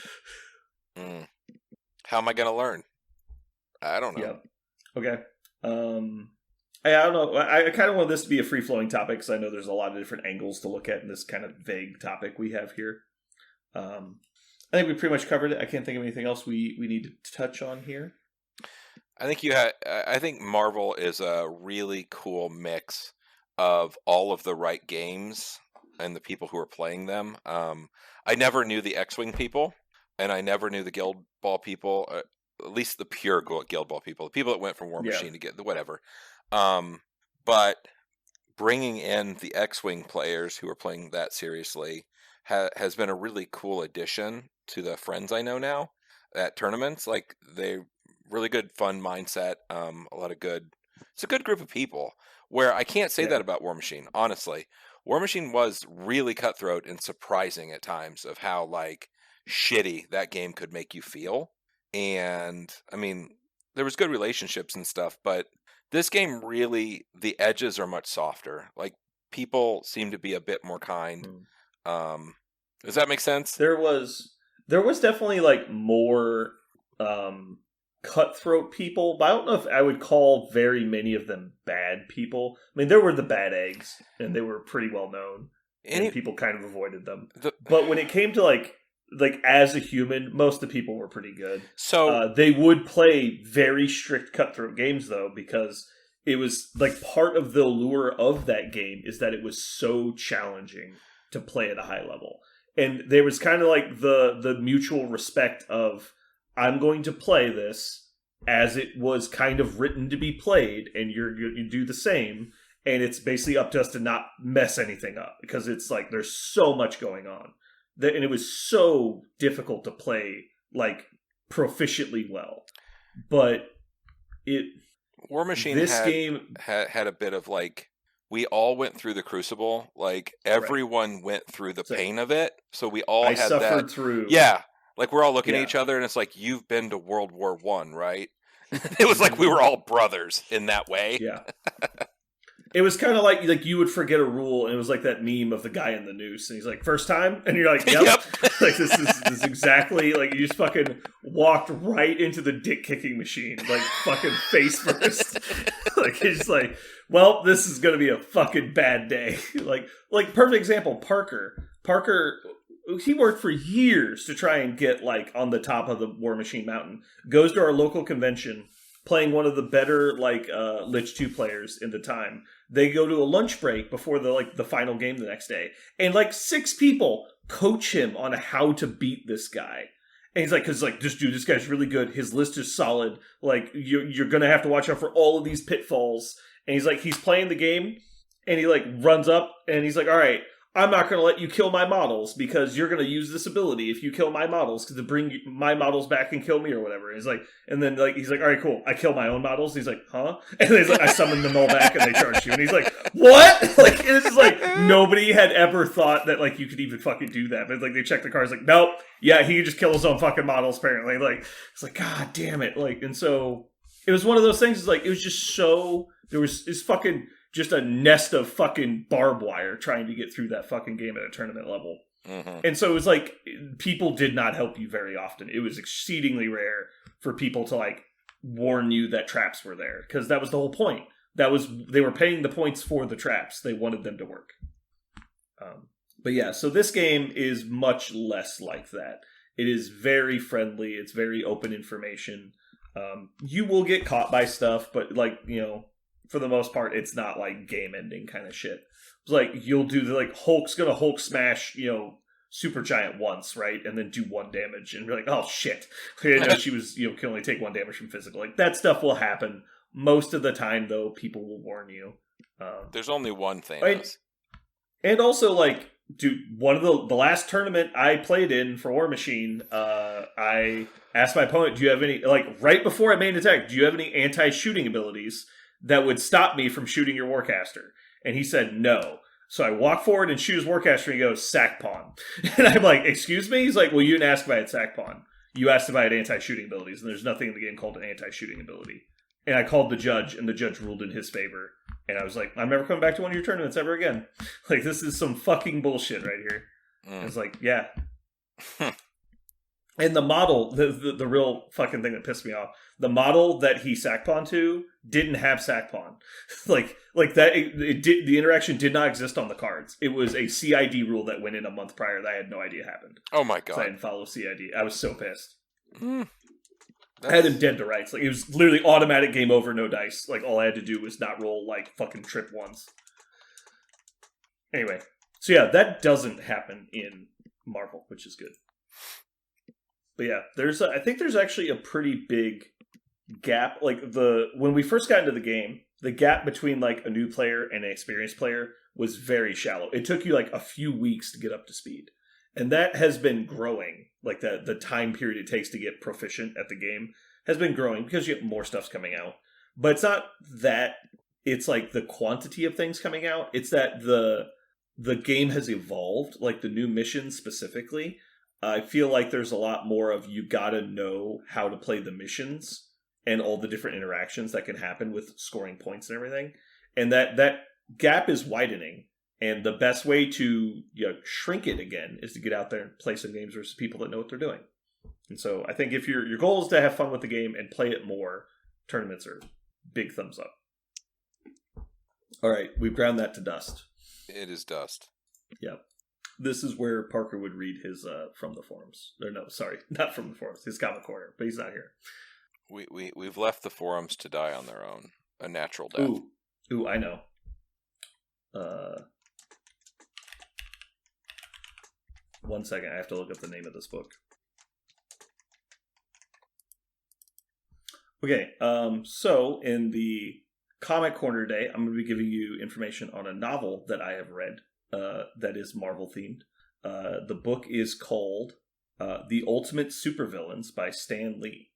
How am I going to learn? I don't know. Yep. Okay. I don't know. I kind of want this to be a free-flowing topic because I know there's a lot of different angles to look at in this kind of vague topic we have here. I think we pretty much covered it. I can't think of anything else we need to touch on here. I think Marvel is a really cool mix of all of the right games and the people who are playing them. I never knew the X-Wing people, and I never knew the Guild Ball people, at least the pure Guild Ball people, the people that went from War Machine to get the whatever. But bringing in the X-Wing players who are playing that seriously has been a really cool addition to the friends I know now at tournaments. Like, they really good, fun mindset. It's a good group of people where I can't say that about War Machine. Honestly, War Machine was really cutthroat and surprising at times of how like shitty that game could make you feel. And I mean, there was good relationships and stuff, but this game really, the edges are much softer. Like, people seem to be a bit more kind. Does that make sense? There was definitely like more cutthroat people, but I don't know if I would call very many of them bad people. I mean, there were the bad eggs, and they were pretty well known. and people kind of avoided them. The, But when it came to like as a human, most of the people were pretty good. so They would play very strict cutthroat games though, because it was like part of the allure of that game is that it was so challenging to play at a high level. And there was kind of like the mutual respect of, I'm going to play this as it was kind of written to be played, and you do the same, and it's basically up to us to not mess anything up, because it's like there's so much going on. And it was so difficult to play like proficiently well. But War Machine game had a bit of like, we all went through the Crucible. Like everyone went through the pain of it, so we all I had suffered that. through. Yeah, like we're all looking at each other, and it's like, you've been to World War I, right? It was like we were all brothers in that way. Yeah. It was kind of like you would forget a rule, and it was like that meme of the guy in the noose, and he's like, "First time," and you're like, "Yep." Like this is exactly like you just fucking walked right into the dick kicking machine, like fucking face first. Like it's just like, well, this is gonna be a fucking bad day. like perfect example, Parker. He worked for years to try and get like on the top of the War Machine Mountain. Goes to our local convention, playing one of the better Lich 2 players in the time. They go to a lunch break before the final game the next day, and like 6 people coach him on how to beat this guy. And he's like, because like, this guy's really good. His list is solid. Like you're gonna have to watch out for all of these pitfalls. And he's like, he's playing the game, and he like runs up, and he's like, all right, I'm not going to let you kill my models because you're going to use this ability if you kill my models to bring my models back and kill me or whatever. And he's like, all right, cool. I kill my own models. He's like, huh? And then he's like, I summon them all back and they charge you. And he's like, what? Like, it's just like, nobody had ever thought that like you could even fucking do that. But like, they check the cards like, nope. Yeah, he could just kill his own fucking models apparently. Like, it's like, God damn it. Like, and so it was one of those things. It's like, it was just so, there was this fucking, just a nest of fucking barbed wire trying to get through that fucking game at a tournament level. Mm-hmm. And so it was like, people did not help you very often. It was exceedingly rare for people to like warn you that traps were there, because that was the whole point. They were paying the points for the traps. They wanted them to work. But yeah, so this game is much less like that. It is very friendly. It's very open information. You will get caught by stuff, but like, you know, for the most part, it's not like game ending kind of shit. It's like you'll do Hulk's gonna Hulk smash, you know, Super Giant once, right? And then do 1 damage, and you're like, oh shit. I didn't know she was, you know, can only take 1 damage from physical. Like that stuff will happen. Most of the time though, people will warn you. There's only one thing. And also like, dude, one of the last tournament I played in for War Machine, I asked my opponent, do you have any, like right before I made an attack, do you have any anti-shooting abilities that would stop me from shooting your Warcaster? And he said no. So I walk forward and shoot his Warcaster, and he goes, sack pawn. And I'm like, excuse me? He's like, well, you didn't ask if I had sack pawn. You asked if I had anti-shooting abilities, and there's nothing in the game called an anti-shooting ability. And I called the judge, and the judge ruled in his favor. And I was like, I'm never coming back to one of your tournaments ever again. Like, this is some fucking bullshit right here. I was like, yeah. And the model, the real fucking thing that pissed me off, the model that he sack pawn to didn't have sack pawn. like that, the interaction did not exist on the cards. It was a CID rule that went in a month prior that I had no idea happened. Oh my god! So I didn't follow CID. I was so pissed. I had him dead to rights. Like, it was literally automatic game over, no dice. Like, all I had to do was not roll like fucking trip once. Anyway, so yeah, that doesn't happen in Marvel, which is good. But yeah, I think there's actually a pretty big gap. Like, when we first got into the game, the gap between like a new player and an experienced player was very shallow. It took you like a few weeks to get up to speed. And that has been growing. Like, the time period it takes to get proficient at the game has been growing because you have more stuff's coming out. But it's not that it's like the quantity of things coming out. It's that the game has evolved, like the new missions specifically. I feel like there's a lot more of, you gotta know how to play the missions and all the different interactions that can happen with scoring points and everything. And that gap is widening. And the best way to shrink it again is to get out there and play some games versus people that know what they're doing. And so I think if your goal is to have fun with the game and play it more, tournaments are big thumbs up. All right, we've ground that to dust. It is dust. Yep. This is where Parker would read his from the forums. Or no, sorry, not from the forums. His comic corner, but he's not here. We've left the forums to die on their own, a natural death. Ooh, I know. One second, I have to look up the name of this book. Okay, so in the comic corner today, I'm going to be giving you information on a novel that I have read that is Marvel themed. The book is called The Ultimate Supervillains by Stan Lee.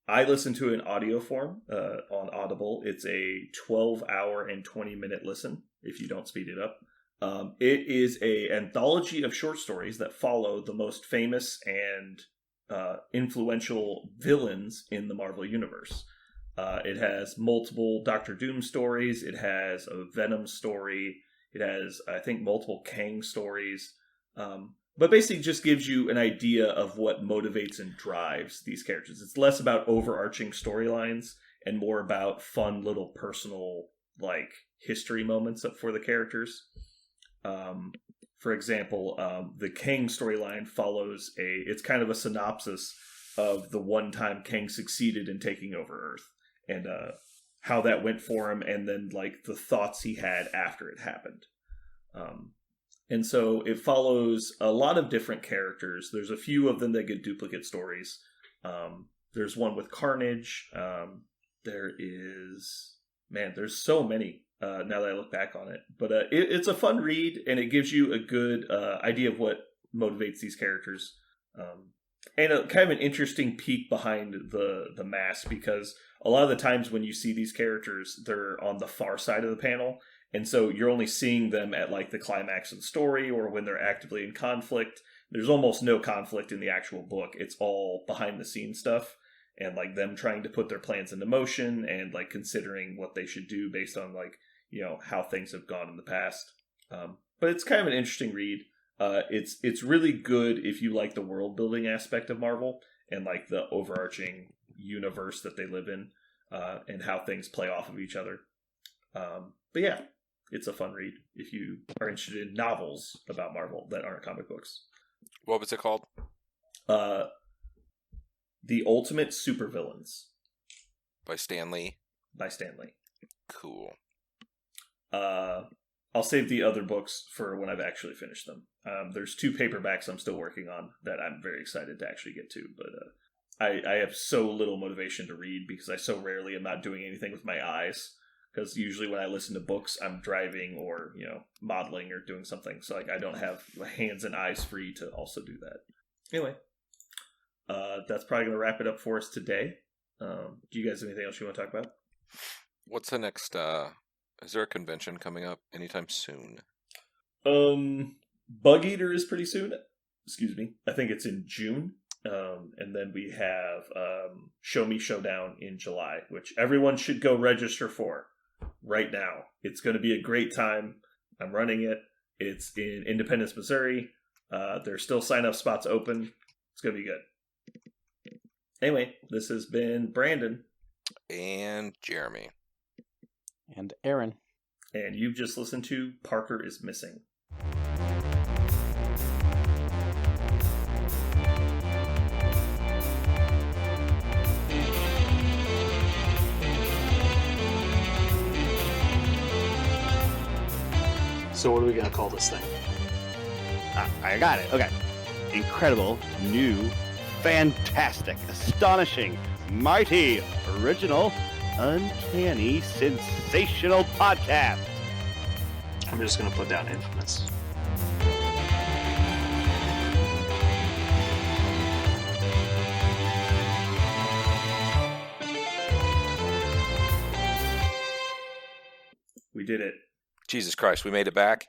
I listened to it in audio form on Audible. It's a 12-hour and 20-minute listen if you don't speed it up. It is an anthology of short stories that follow the most famous and influential villains in the Marvel Universe. It has multiple Doctor Doom stories. It has a Venom story. It has, I think, multiple Kang stories. But basically just gives you an idea of what motivates and drives these characters. It's less about overarching storylines and more about fun little personal, like, history moments for the characters. For example, the Kang storyline follows it's kind of a synopsis of the one time Kang succeeded in taking over Earth and how that went for him, and then like the thoughts he had after it happened. And so it follows a lot of different characters. There's a few of them that get duplicate stories. There's one with Carnage. There's so many. Now that I look back on it. But it's a fun read, and it gives you a good idea of what motivates these characters. And kind of an interesting peek behind the mask, because a lot of the times when you see these characters, they're on the far side of the panel, and so you're only seeing them at like the climax of the story or when they're actively in conflict. There's almost no conflict in the actual book. It's all behind the scenes stuff, and like them trying to put their plans into motion and like considering what they should do based on like, you know, how things have gone in the past. But it's kind of an interesting read. It's really good if you like the world building aspect of Marvel and like the overarching universe that they live in, and how things play off of each other. But yeah, it's a fun read if you are interested in novels about Marvel that aren't comic books. What was it called? The Ultimate Supervillains By Stan Lee. By Stan Lee. Cool. I'll save the other books for when I've actually finished them. There's 2 paperbacks I'm still working on that I'm very excited to actually get to, but I have so little motivation to read because I so rarely am not doing anything with my eyes. Because usually when I listen to books, I'm driving or, you know, modeling or doing something. So like I don't have hands and eyes free to also do that. Anyway, that's probably going to wrap it up for us today. Do you guys have anything else you want to talk about? What's the next? Is there a convention coming up anytime soon? Bug Eater is pretty soon. Excuse me. I think it's in June. And then we have Show Me Showdown in July, which everyone should go register for right now. It's going to be a great time. I'm running it. It's in Independence, Missouri. There's still sign-up spots open. It's going to be good. Anyway, this has been Brandon. And Jeremy. And Aaron. And you've just listened to Parker is Missing. So what are we going to call this thing? I got it. Okay. Incredible, new, fantastic, astonishing, mighty, original, uncanny, sensational podcast. I'm just going to put down infamous. We did it. Jesus Christ, we made it back.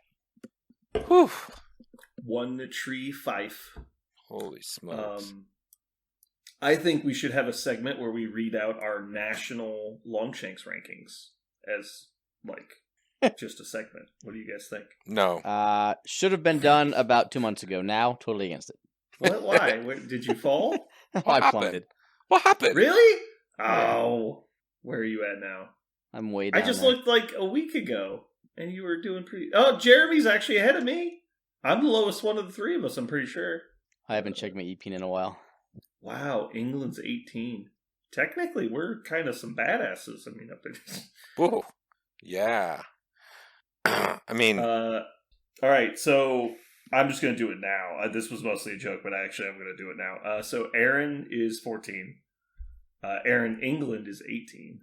Whew. One tree fife. Holy smokes. I think we should have a segment where we read out our national Longshanks rankings as, like, just a segment. What do you guys think? No. Should have been done about 2 months ago. Now, totally against it. What? Why? Did you fall? I happened? plummeted. What happened? Really? Oh. Where are you at now? I'm way down. I just there. looked like a week ago. and you were doing pretty. Oh, Jeremy's actually ahead of me. I'm the lowest one of the three of us. I'm pretty sure. I haven't checked my EP in a while. Wow, England's 18. Technically, we're kind of some badasses. I mean, up there. Whoa. Yeah. I mean, all right, so I'm just going to do it now. This was mostly a joke, but actually I'm going to do it now. So Aaron is 14. Aaron, England is 18.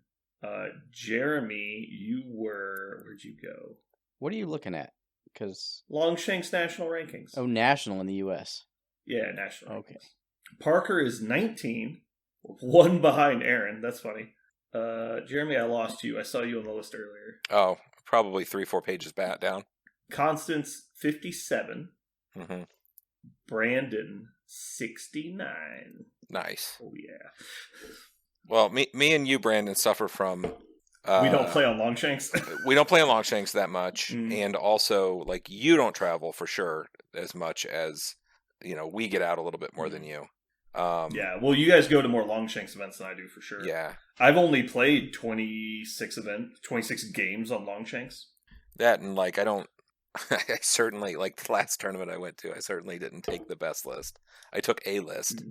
Jeremy, where'd you go? What are you looking at? Because Longshanks national rankings. oh, national in the U.S. Yeah, national. Okay. Parker is 19, one behind Aaron. That's funny. Jeremy, I lost you. I saw you on the list earlier. oh, probably 3-4 pages back down. Constance, 57. Mm-hmm. Brandon, 69. Nice. Oh, yeah. Well, me and you, Brandon, suffer from. We don't play on Longshanks. We don't play on Longshanks that much, Mm. and also like you don't travel for sure as much as we get out a little bit more than you. Yeah, well, you guys go to more Longshanks events than I do for sure. Yeah, I've only played 26 games on Longshanks. that and like I don't. I certainly like the last tournament I went to. I certainly didn't take the best list. I took a list.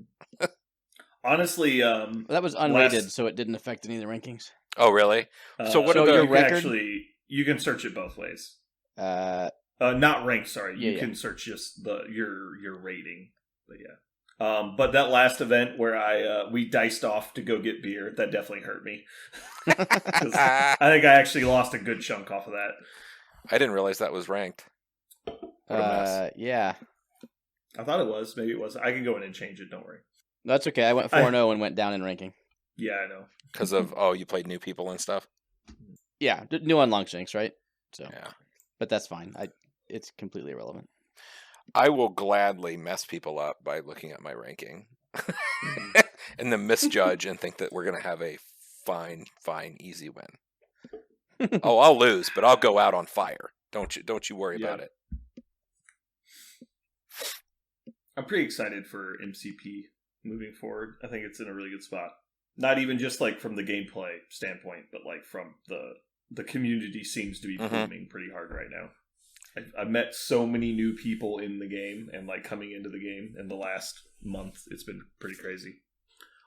Honestly, Well, that was unrated, so it didn't affect any of the rankings. Oh, really? So what so are the your you can record? actually you can search it both ways. Not ranked. Sorry, Yeah, you yeah. can search just your rating. But yeah, but that last event where we diced off to go get beer, that definitely hurt me. 'Cause I think I actually lost a good chunk off of that. I didn't realize that was ranked. What a mess. Yeah, I thought it was. Maybe it was. I can go in and change it. Don't worry. that's okay. I went 4-0 and went down in ranking. Yeah, I know. Because of you played new people and stuff. Yeah, new on Longshanks, right? So, Yeah. but that's fine. It's completely irrelevant. I will gladly mess people up by looking at my ranking and then misjudge and think that we're going to have a fine, easy win. Oh, I'll lose, but I'll go out on fire. Don't you worry about it. I'm pretty excited for MCP moving forward. I think it's in a really good spot. Not even just like from the gameplay standpoint, but like from the community seems to be booming pretty hard right now. I've met so many new people in the game and like coming into the game in the last month. It's been pretty crazy.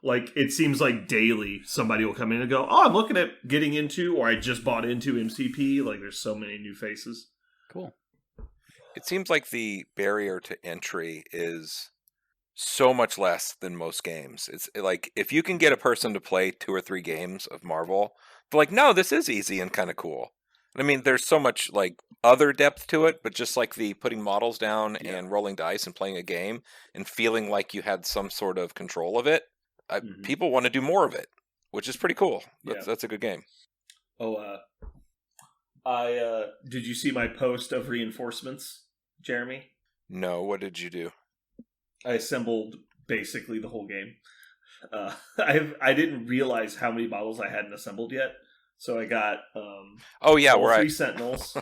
Like it seems like daily somebody will come in and go, "Oh, I'm looking at getting into," or "I just bought into MCP." Like there's so many new faces. Cool. It seems like the barrier to entry is so much less than most games. It's like if you can get a person to play 2 or 3 games of Marvel, they're like, no, this is easy and kind of cool. I mean, there's so much like other depth to it, but just like the putting models down and rolling dice and playing a game and feeling like you had some sort of control of it, people want to do more of it, which is pretty cool. That's a good game. Oh, did you see my post of reinforcements, Jeremy? No, what did you do? I assembled basically the whole game. I didn't realize how many models I hadn't assembled yet, so I got where 3 Sentinels.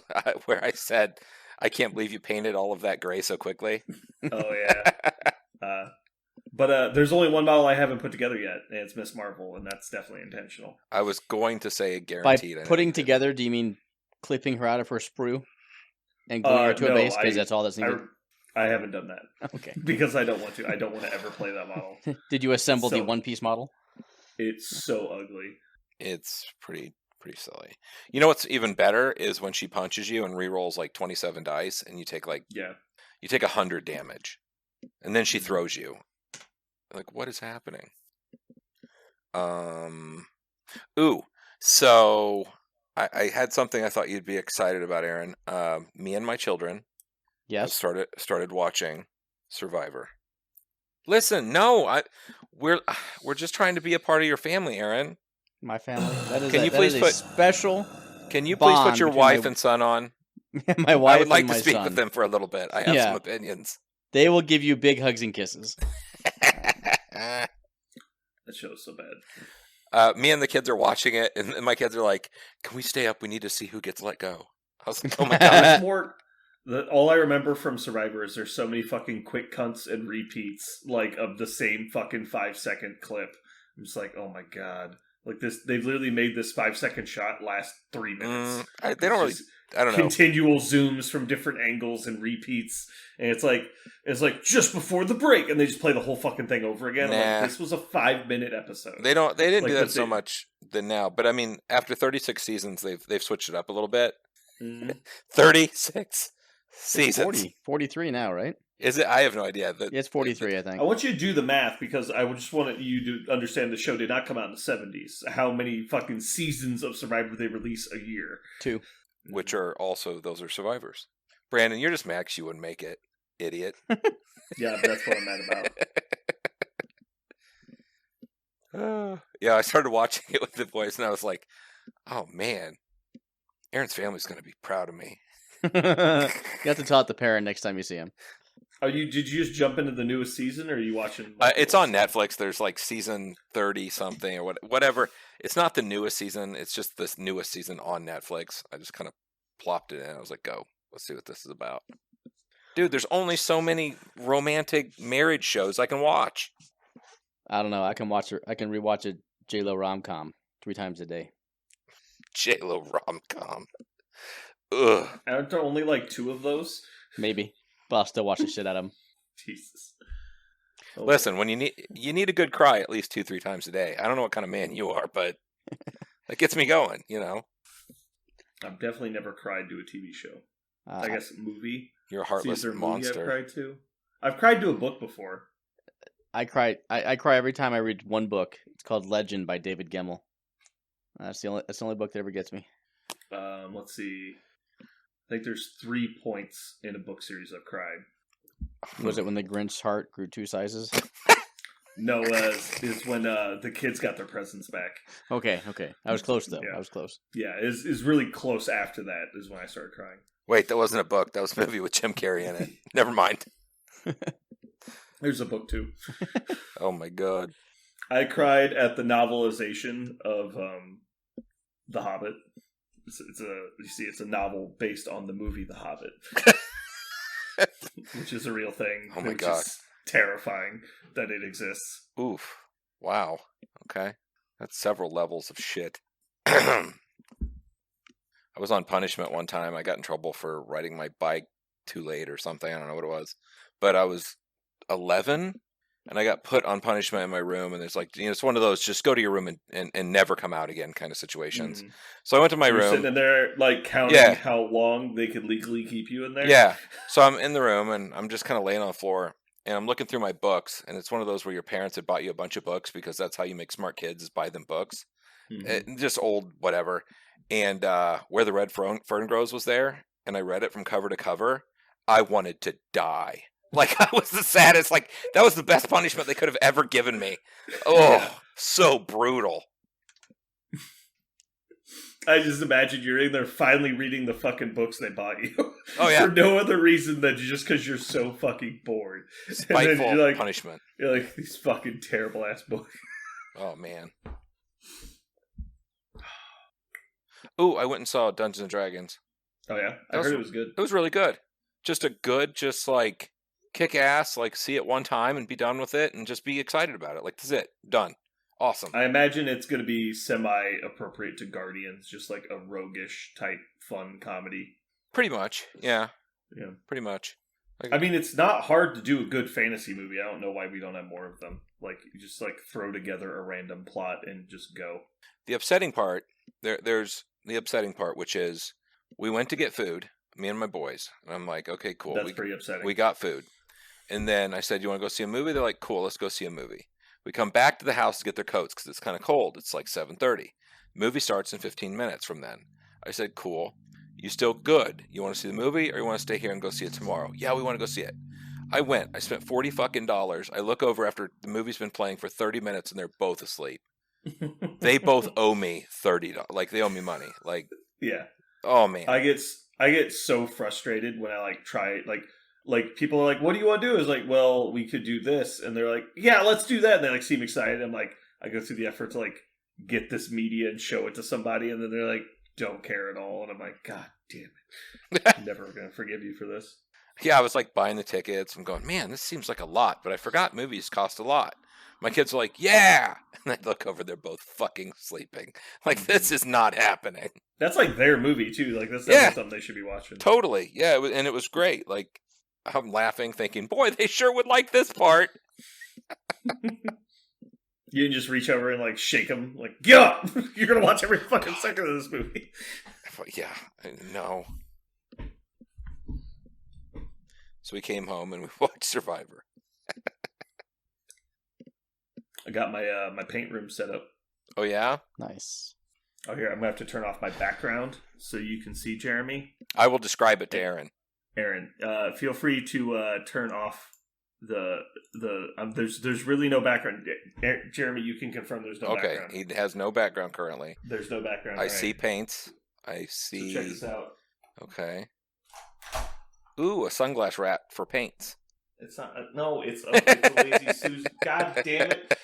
Where I said, I can't believe you painted all of that gray so quickly. Oh yeah, but there's only one model I haven't put together yet, and it's Miss Marvel, and that's definitely intentional. I was going to say By guaranteed. putting together, do you mean clipping her out of her sprue and gluing her to a base? Because that's all that's needed. I haven't done that. Okay. Because I don't want to. I don't want to ever play that model. Did you assemble the So- one-piece model? It's so ugly. It's pretty silly. You know what's even better is when she punches you and re-rolls like 27 dice, and you take 100 damage, and then she throws you. Like, what is happening? So I had something I thought you'd be excited about, Aaron. Me and my children Yes. started watching Survivor. Listen, no, we're just trying to be a part of your family, Aaron. My family. That is Can you that please is a put- special? Can you please put bond your between wife my- and son on? My wife I would like and to my speak son. with them for a little bit. I have Yeah. some opinions. They will give you big hugs and kisses. That show's so bad. Me and the kids are watching it, and my kids are like, "Can we stay up? We need to see who gets let go." I was like, "Oh my god!" It's more. All I remember from Survivor is there's so many fucking quick cunts and repeats, like of the same fucking 5-second clip. I'm just like, oh my god, like this. They've literally made this 5-second shot last 3 minutes. They don't really I don't know. continual zooms from different angles and repeats, and it's like just before the break, and they just play the whole fucking thing over again. I'm Nah. like, this was a 5-minute episode. They didn't Like, do that but so they- much than now, but I mean, after 36 seasons, they've switched it up a little bit. Mhm. 36 seasons. 43 now, right? Is it? I have no idea. Yeah, it's 43, I think. I want you to do the math because I would just want you to understand the show did not come out in the 70s. How many fucking seasons of Survivor they release a year? 2. Which are also, those are Survivors. Brandon, you're just mad 'cause you wouldn't make it, idiot. Yeah, that's what I'm mad about. Yeah, I started watching it with the boys, and I was like, oh man, Aaron's family's going to be proud of me. You have to tell it to parent next time you see him. Did you just jump into the newest season, or are you watching? It's on Netflix. There's like season 30 something or whatever. It's not the newest season. It's just this newest season on Netflix. I just kind of plopped it in. I was like, go. Let's see what this is about. Dude, there's only so many romantic marriage shows I can watch. I don't know. I can rewatch a J-Lo rom-com 3 times a day. J-Lo rom-com. Ugh. Aren't there only like 2 of those? Maybe. But I'll still watch the shit out of them. Jesus. Oh, Listen, when you need a good cry at least 2-3 times a day. I don't know what kind of man you are, but that gets me going, you know. I've definitely never cried to a TV show. I guess movie. You're a See, is heartless there a movie I've monster. cried to? I've cried to a book before. I cry every time I read one book. It's called Legend by David Gemmell. That's the only book that ever gets me. Let's see. I think there's 3 points in a book series I've cried. Was it when the Grinch's heart grew 2 sizes? No, is when the kids got their presents back. Okay. I was close though. Yeah. I was close. Yeah, is really close after that is when I started crying. Wait, that wasn't a book. That was a movie with Jim Carrey in it. Never mind. There's a book too. Oh my god. I cried at the novelization of The Hobbit. It's a novel based on the movie The Hobbit, which is a real thing. Oh my which God. is terrifying that it exists. Oof. Wow. Okay. That's several levels of shit. I was on punishment one time. I got in trouble for riding my bike too late or something. I don't know what it was. But I was 11 and I got put on punishment in my room. And there's like, it's one of those just go to your room and never come out again kind of situations. Mhm. So I went to my You're room. sitting in there like counting Yeah. how long they could legally keep you in there. Yeah. So I'm in the room and I'm just kind of laying on the floor and I'm looking through my books. And it's one of those where your parents had bought you a bunch of books because that's how you make smart kids is buy them books. Mhm. Just old whatever. And Where the Red Fern Grows was there. And I read it from cover to cover. I wanted to die. Like, I was the saddest. Like, that was the best punishment they could have ever given me. Oh, so brutal. I just imagine you're in there finally reading the fucking books they bought you. Oh, yeah. For no other reason than just because you're so fucking bored. And then Spiteful you're like, punishment. you're like, these fucking terrible ass books. Oh, man. Ooh, I went and saw Dungeons and Dragons. Oh, yeah? I That heard was- it was good. It was really good. Just a good, just like kick ass, like see it one time and be done with it and just be excited about it. Like, this is it. Done. Awesome. I imagine it's going to be semi-appropriate to Guardians, just like a roguish type fun comedy. Pretty much. Yeah. Yeah. Pretty much. Like, I mean, it's not hard to do a good fantasy movie. I don't know why we don't have more of them. Like, you just like throw together a random plot and just go. the upsetting part, there's the upsetting part, which is we went to get food, me and my boys. And I'm like, okay, cool. That's pretty upsetting. We got food. And then I said, you want to go see a movie? They're like, cool, let's go see a movie. We come back to the house to get their coats because it's kind of cold. It's like 7:30. Movie starts in 15 minutes from then. I said, cool. You still good? You want to see the movie or you want to stay here and go see it tomorrow? Yeah, we want to go see it. I went. I spent $40 fucking. I look over after the movie's been playing for 30 minutes and they're both asleep. They both owe me $30. Like, they owe me money. Like, Yeah. oh, man. I get so frustrated when I like try like people are like, what do you want to do? Is like, well, we could do this, and they're like, yeah, let's do that. And they like seem excited. I'm like, I go through the effort to like get this media and show it to somebody, and then they're like, don't care at all, and I'm like, God damn it, I'm never gonna forgive you for this. Yeah, I was like buying the tickets. I'm going, man, this seems like a lot, but I forgot movies cost a lot. My kids are like, yeah, and I look over, they're both fucking sleeping. Like, this is not happening. That's like their movie too. Like that's Yeah. something they should be watching. Totally, yeah, and it was great. Like, I'm laughing, thinking, boy, they sure would like this part. You can just reach over and like shake them, like get up! You're gonna watch every fucking second of this movie. Yeah, no. So we came home and we watched Survivor. I got my my paint room set up. Oh yeah, Nice. Oh, here I'm gonna have to turn off my background so you can see Jeremy. I will describe it to Aaron. Aaron, feel free to turn off the there's really no background. Jeremy, you can confirm there's no Okay, background. he has no background currently. There's no background. I all see right. paints. I see. So check this out. Okay. Ooh, a sunglass wrap for paints. It's not. No, it's a lazy Susan. God damn it!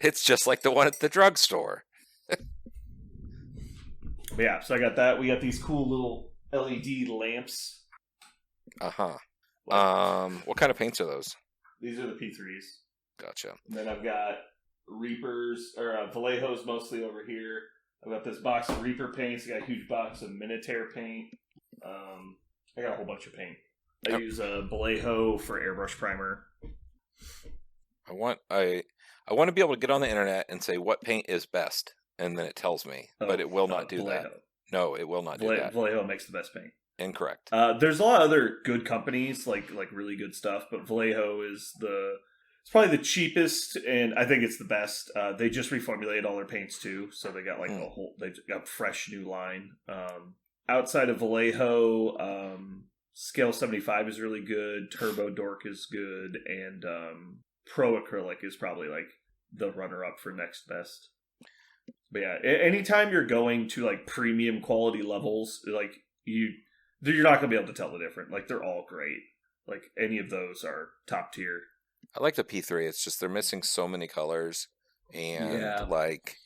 It's just like the one at the drugstore. But yeah, so I got that. We got these cool little LED lamps. Uh-huh. Like, What kind of paints are those? these are the P3s. Gotcha. And then I've got Reapers, or Vallejos mostly over here. I've got this box of Reaper paints. I got a huge box of Minotaur paint. I got a whole bunch of paint. I Yep. use a Vallejo for airbrush primer. I want to be able to get on the internet and say what paint is best, and then it tells me, but it will not do that. Vallejo. No, it will not do that. Vallejo makes the best paint. Incorrect. There's a lot of other good companies, like really good stuff, but Vallejo is it's probably the cheapest, and I think it's the best. They just reformulated all their paints too, so they got like they got a fresh new line. Outside of Vallejo, Scale 75 is really good, Turbo Dork is good, and Pro Acrylic is probably like the runner-up for next best. But yeah, anytime you're going to like premium quality levels, like you're not gonna be able to tell the difference. Like they're all great. Like any of those are top tier. I like the P3. It's just they're missing so many colors, and Yeah. like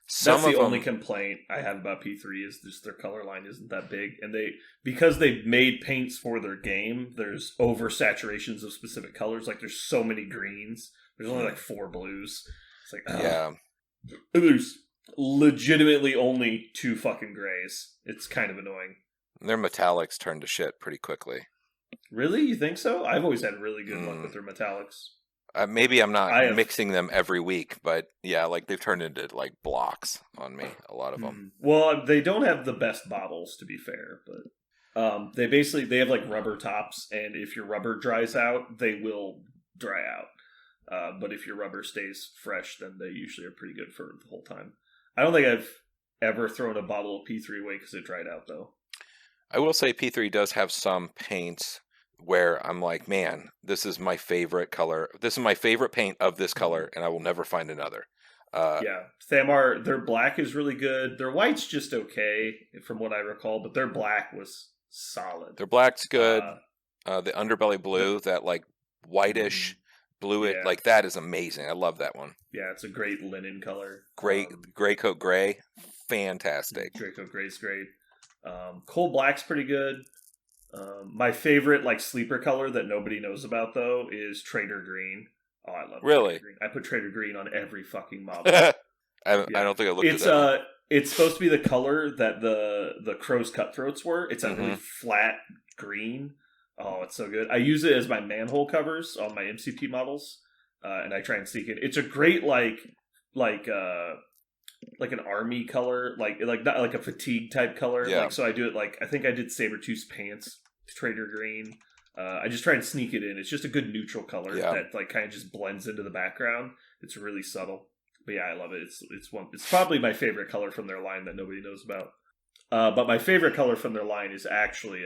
some That's of the them. only complaint I have about P3 is just their color line isn't that big, and because they made paints for their game, there's oversaturations of specific colors. Like there's so many greens. There's only like 4 blues. It's like Yeah, and there's legitimately only 2 fucking grays. It's kind of annoying. their metallics turn to shit pretty quickly. Really? You think so? I've always had really good luck with their metallics. Maybe I'm not I have- mixing them every week, but yeah, like they've turned into like blocks on me. A lot of them. Well, they don't have the best bottles, to be fair, but they have like rubber tops, and if your rubber dries out, they will dry out. But if your rubber stays fresh, then they usually are pretty good for the whole time. I don't think I've ever thrown a bottle of P3 away because it dried out, though. I will say P3 does have some paints where I'm like, man, this is my favorite color. This is my favorite paint of this color, and I will never find another. Yeah, Thamar, their black is really good. Their white's just okay, from what I recall, but their black was solid. Their black's good. The underbelly blue, that like whitish blue, Yeah. like that is amazing. I love that one. Yeah, it's a great linen color. Great, gray coat gray, fantastic. Draco Gray's great. Coal Black's pretty good. My favorite like sleeper color that nobody knows about though is Trader Green. Oh, I love Really? Trader Green. I put Trader Green on every fucking model. I don't think I looked It's at that. it's supposed to be the color that the Crow's Cutthroats were. It's a Mm-hmm. really flat green. Oh, it's so good. I use it as my manhole covers on my MCP models, and I try and sneak it. It's a great like an army color, like not like a fatigue type color. Yeah. Like so, I do it like I think I did Sabertooth's pants, Trader Green. I just try and sneak it in. It's just a good neutral color that like kind of just blends into the background. It's really subtle, but yeah, I love it. It's probably my favorite color from their line that nobody knows about. But my favorite color from their line is actually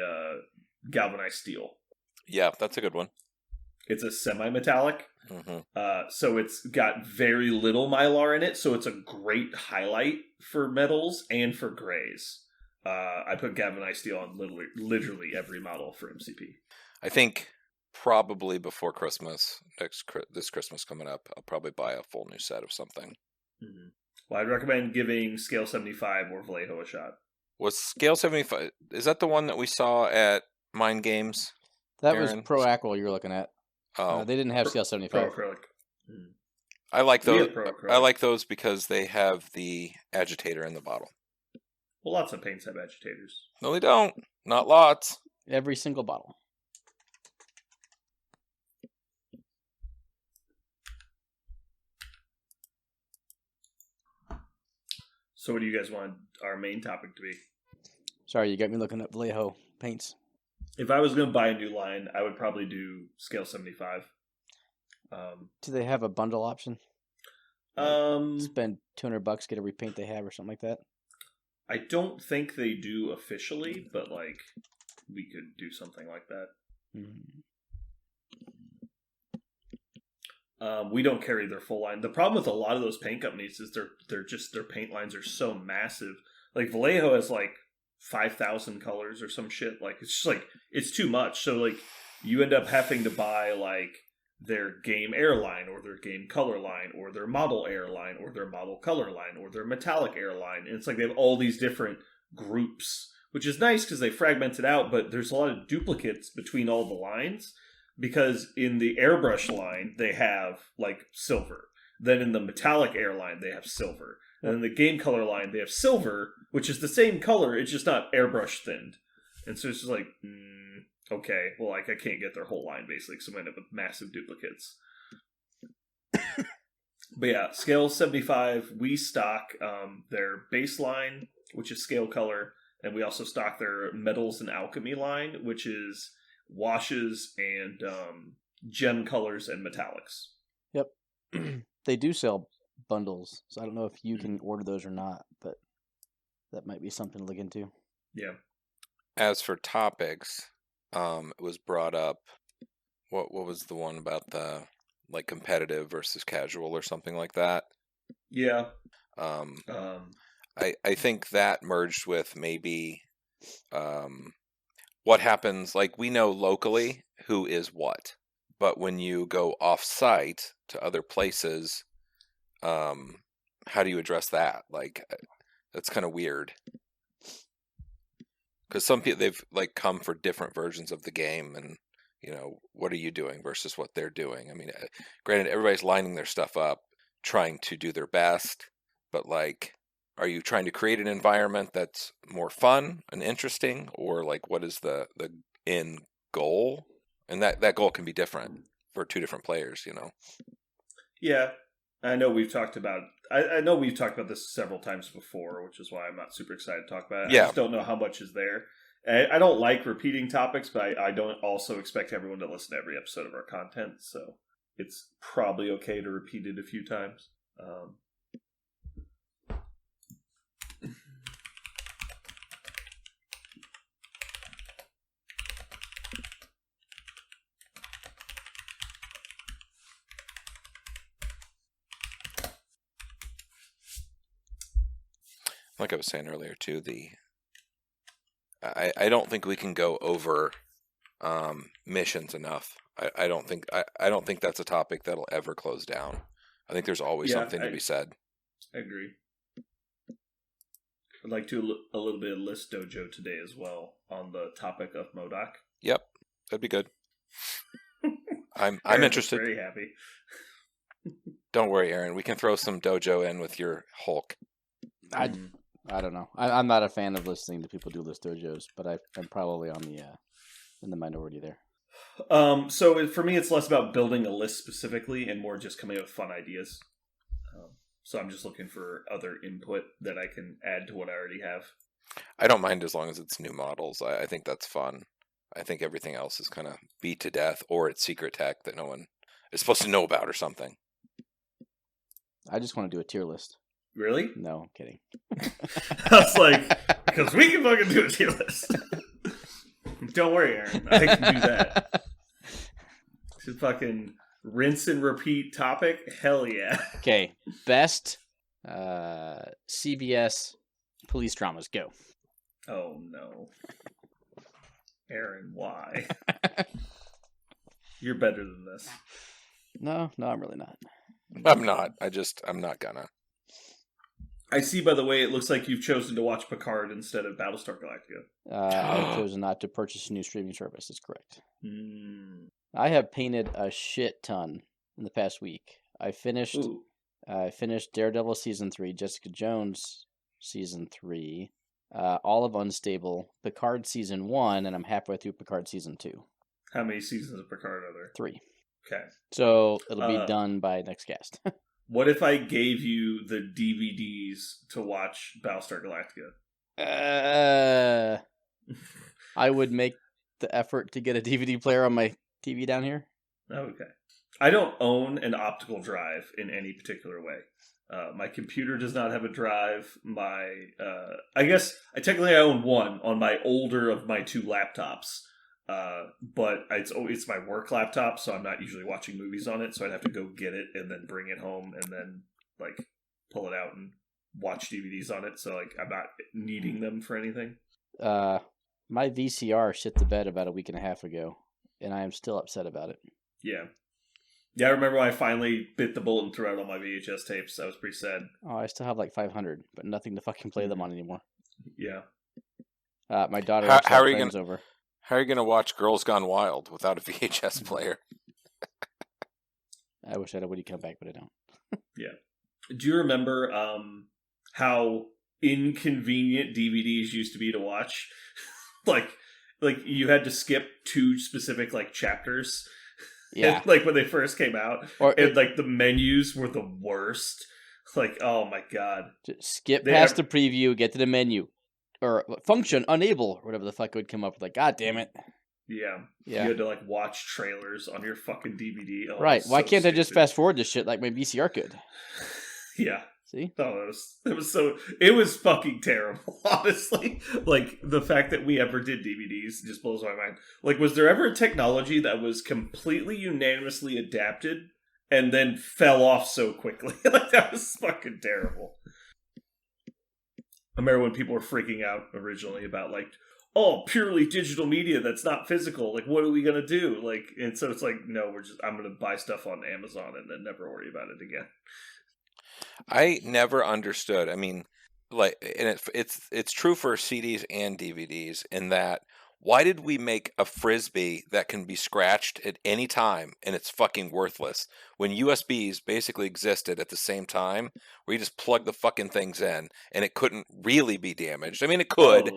galvanized steel. Yeah, that's a good one. It's a semi-metallic. Hmm. So it's got very little Mylar in it, so it's a great highlight for metals and for grays. I put galvanized steel on literally every model for MCP. I think probably before Christmas, this Christmas coming up, I'll probably buy a full new set of something. Mm-hmm. Well, I'd recommend giving Scale 75 or Vallejo a shot. Was Scale 75, is that the one that we saw at Mind Games. That was Aaron? Pro Aqua you're looking at. Oh, They didn't have Pro CL75. acrylic. I like We those. have Pro acrylic. I like those because they have the agitator in the bottle. Well, lots of paints have agitators. No, they don't. Not lots. Every single bottle. So, what do you guys want our main topic to be? Sorry, you got me looking up Vallejo paints. If I was going to buy a new line, I would probably do scale 75. Do they have a bundle option? Spend $200, get every paint they have, or something like that. I don't think they do officially, but like we could do something like that. We don't carry their full line. The problem with a lot of those paint companies is their paint lines are so massive. Like Vallejo has like 5,000 colors or some shit. Like it's just like it's too much. So like you end up having to buy like their game airline or their game color line or their model airline or their model color line or their metallic airline. And it's like they have all these different groups, which is nice because they fragment it out, but there's a lot of duplicates between all the lines because in the airbrush line, they have like silver. Then in the metallic airline, they have silver. And in the game color line, they have silver, which is the same color. It's just not airbrush thinned. And so it's just like, okay, well, like I can't get their whole line basically, so I'm gonna end up with massive duplicates. But yeah, scale 75, we stock their baseline, which is scale color, and we also stock their metals and alchemy line, which is washes and gem colors and metallics. Yep. They do sell bundles, so I don't know if you can order those or not, but that might be something to look into. Yeah. As for topics, it was brought up. What was the one about the like competitive versus casual or something like that? Yeah. I think that merged with maybe what happens. Like we know locally who is what, but when you go off site to other places, how do you address that? Like that's kind of weird. Because some people, they've like come for different versions of the game, and you know, what are you doing versus what they're doing? I mean, granted, everybody's lining their stuff up, trying to do their best, but like, are you trying to create an environment that's more fun and interesting, or like, what is the end goal? And that goal can be different for two different players, you know. Yeah, I know we've talked about. I know we've talked about this several times before, which is why I'm not super excited to talk about it. Yeah. I just don't know how much is there. I don't like repeating topics, but I don't also expect everyone to listen to every episode of our content, so it's probably okay to repeat it a few times. Like I was saying earlier too, I don't think we can go over missions enough. I don't think that's a topic that'll ever close down. I think there's always something to be said. I agree. I'd like to a little bit of List Dojo today as well on the topic of MODOK. Yep, that'd be good. I'm Aaron's interested. Very happy. Don't worry, Aaron. We can throw some dojo in with your Hulk. I don't know. I'm not a fan of listening to people do list dojos, but I'm probably on the in the minority there. So for me, it's less about building a list specifically and more just coming up with fun ideas. So I'm just looking for other input that I can add to what I already have. I don't mind as long as it's new models. I think that's fun. I think everything else is kind of beat to death, or it's secret tech that no one is supposed to know about or something. I just want to do a tier list. Really? No, I'm kidding. I was like, because we can fucking do a tier list. Don't worry, Aaron. I can do that. To fucking rinse and repeat topic? Hell yeah. Okay, best CBS police dramas. Go. Oh no. Aaron, why? You're better than this. No, I'm really not. I'm not. I'm not gonna. I see, by the way, it looks like you've chosen to watch Picard instead of Battlestar Galactica. I've chosen not to purchase a new streaming service. That's correct. Mm. I have painted a shit ton in the past week. I finished Ooh. Daredevil Season 3, Jessica Jones Season 3, all of Unstable, Picard Season 1, and I'm halfway through Picard Season 2. How many seasons of Picard are there? 3. Okay. So it'll be done by next cast. What if I gave you the DVDs to watch Battlestar Galactica? I would make the effort to get a DVD player on my TV down here. Okay. I don't own an optical drive in any particular way. My computer does not have a drive. I guess I technically own one on my older of my 2 laptops. But it's my work laptop, so I'm not usually watching movies on it, so I'd have to go get it and then bring it home and then like pull it out and watch DVDs on it, so like I'm not needing them for anything. My VCR shit the bed about a week and a half ago, and I am still upset about it. Yeah, I remember when I finally bit the bullet and threw out all my VHS tapes. That was pretty sad. Oh, I still have like 500, but nothing to fucking play them on anymore. Yeah. My daughter How are you friends gonna over. How are you going to watch Girls Gone Wild without a VHS player? I wish I had a Woody come back, but I don't. Yeah. Do you remember how inconvenient DVDs used to be to watch? like you had to skip 2 specific like chapters. Yeah. Like when they first came out, and like the menus were the worst. Like, oh my god. Just skip past the preview, get to the menu. Or function unable, or whatever the fuck would come up with. Like, god damn it. Yeah. Yeah. You had to like watch trailers on your fucking DVD. Oh, right. Why so can't I just stupid. fast forward this shit like my VCR could? Yeah. See? Oh, it was fucking terrible, honestly. Like, the fact that we ever did DVDs just blows my mind. Like, was there ever a technology that was completely unanimously adapted and then fell off so quickly? Like, that was fucking terrible. I remember when people were freaking out originally about, like, oh, purely digital media that's not physical. Like, what are we going to do? Like, and so it's like, no, I'm going to buy stuff on Amazon and then never worry about it again. I never understood. I mean, like, and it's true for CDs and DVDs in that why did we make a Frisbee that can be scratched at any time and it's fucking worthless when USBs basically existed at the same time where you just plug the fucking things in and it couldn't really be damaged? I mean, it could,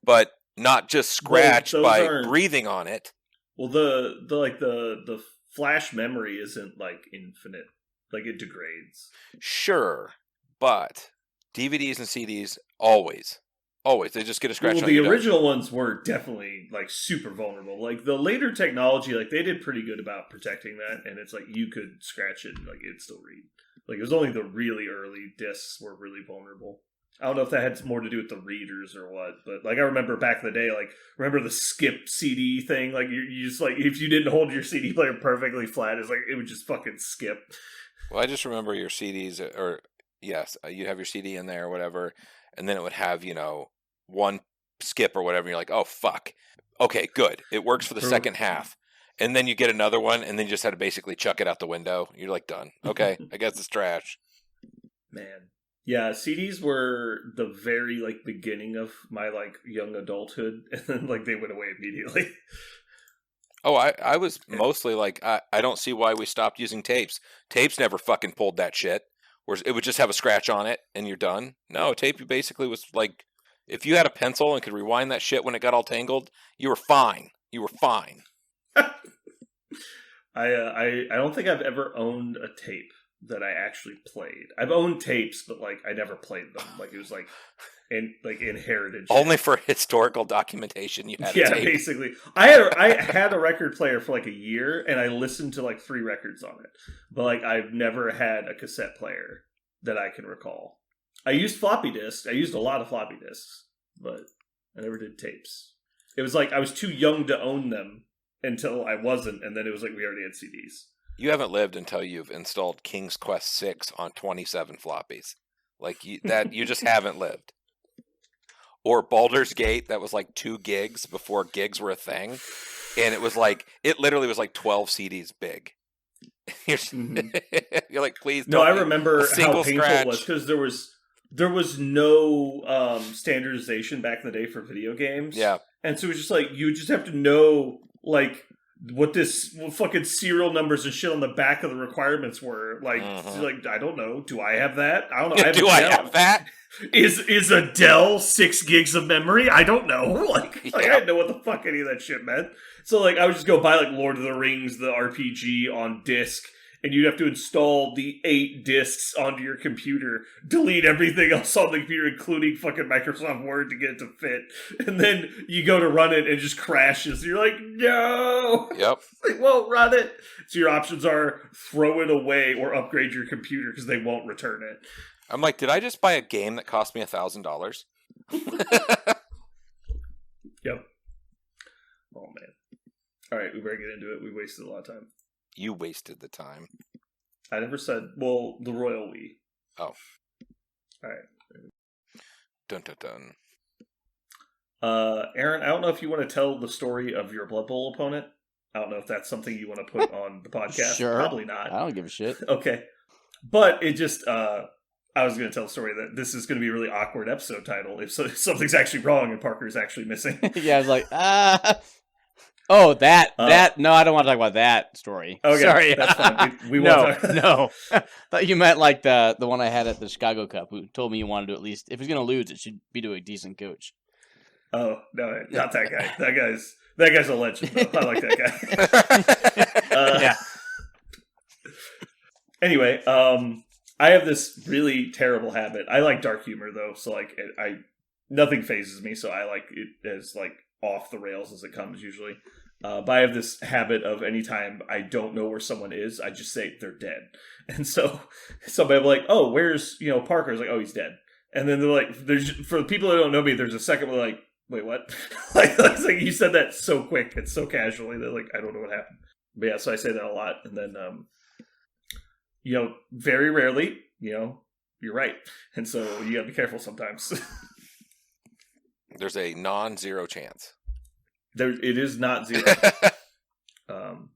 but not just scratched by breathing on it. Well, the flash memory isn't like infinite. Like, it degrades. Sure, but DVDs and CDs always they just get a scratch. Well, the original ones were definitely like super vulnerable. Like the later technology, like they did pretty good about protecting that, and it's like you could scratch it and like it'd still read. Like it was only the really early discs were really vulnerable. I don't know if that had more to do with the readers or what, but like I remember back in the day, like remember the skip CD thing? Like you just like if you didn't hold your CD player perfectly flat, it's like it would just fucking skip. Well, I just remember your CDs, or yes, you'd have your CD in there or whatever, and then it would have, one skip or whatever, and you're like, oh, fuck. Okay, good. It works for the second half. And then you get another one, and then you just had to basically chuck it out the window. You're like, done. Okay, I guess it's trash. Man. Yeah, CDs were the very, like, beginning of my, like, young adulthood, and then, like, they went away immediately. Oh, I was mostly like, I don't see why we stopped using tapes. Tapes never fucking pulled that shit. Where it would just have a scratch on it, and you're done. No, tape basically was like, if you had a pencil and could rewind that shit when it got all tangled, you were fine. You were fine. I don't think I've ever owned a tape that I actually played. I've owned tapes, but like I never played them. Like it was like inherited. Shit. Only for historical documentation you had. Yeah, a tape. basically. I had a record player for like a year, and I listened to like 3 records on it. But like I've never had a cassette player that I can recall. I used floppy disks. I used a lot of floppy disks, but I never did tapes. It was like I was too young to own them until I wasn't, and then it was like we already had CDs. You haven't lived until you've installed King's Quest 6 on 27 floppies. Like you just haven't lived. Or Baldur's Gate, that was like 2 gigs before gigs were a thing, and it literally was like 12 CDs big. You're like, please. No, don't I remember how painful scratch. it was because there was there was no standardization back in the day for video games. Yeah. And so it was just like, you just have to know, like, what this fucking serial numbers and shit on the back of the requirements were. Like, like, I don't know. Do I have that? I don't know. Do I have that? Is a Dell 6 gigs of memory? I don't know. Like I didn't know what the fuck any of that shit meant. So, like, I would just go buy, like, Lord of the Rings, the RPG on disc, and you'd have to install the 8 discs onto your computer, delete everything else on the computer, including fucking Microsoft Word, to get it to fit. And then you go to run it and it just crashes. You're like, no! Yep. It won't run it. So your options are throw it away or upgrade your computer because they won't return it. I'm like, did I just buy a game that cost me $1,000? Yep. Oh, man. All right, we better get into it. We wasted a lot of time. You wasted the time. I never said, well, the royal we. Oh. All right. Dun dun dun. Aaron, I don't know if you want to tell the story of your Blood Bowl opponent. I don't know if that's something you want to put on the podcast. Sure. Probably not. I don't give a shit. Okay. But it just, I was going to tell the story that this is going to be a really awkward episode title if something's actually wrong and Parker's actually missing. Yeah, I was like, oh, that. No, I don't want to talk about that story. Okay, sorry. that's fine. We no, won't talk. no. Thought you meant like the one I had at the Chicago Cup, who told me you wanted to at least, if he's going to lose, it should be to a decent coach. Oh, no, not that guy. That guy's a legend, though. I like that guy. Yeah. Anyway, I have this really terrible habit. I like dark humor, though, so, like, nothing phases me, so I like it as, like, off the rails as it comes, usually. But I have this habit of anytime I don't know where someone is, I just say they're dead. And so somebody will be like, oh, where's, Parker? I was like, oh, he's dead. And then they're like, for the people that don't know me, there's a second where like, wait, what? like you said that so quick and so casually that, like, I don't know what happened. But yeah, so I say that a lot. And then, very rarely, you're right. And so you gotta be careful sometimes. There's a non-zero chance. It is not zero.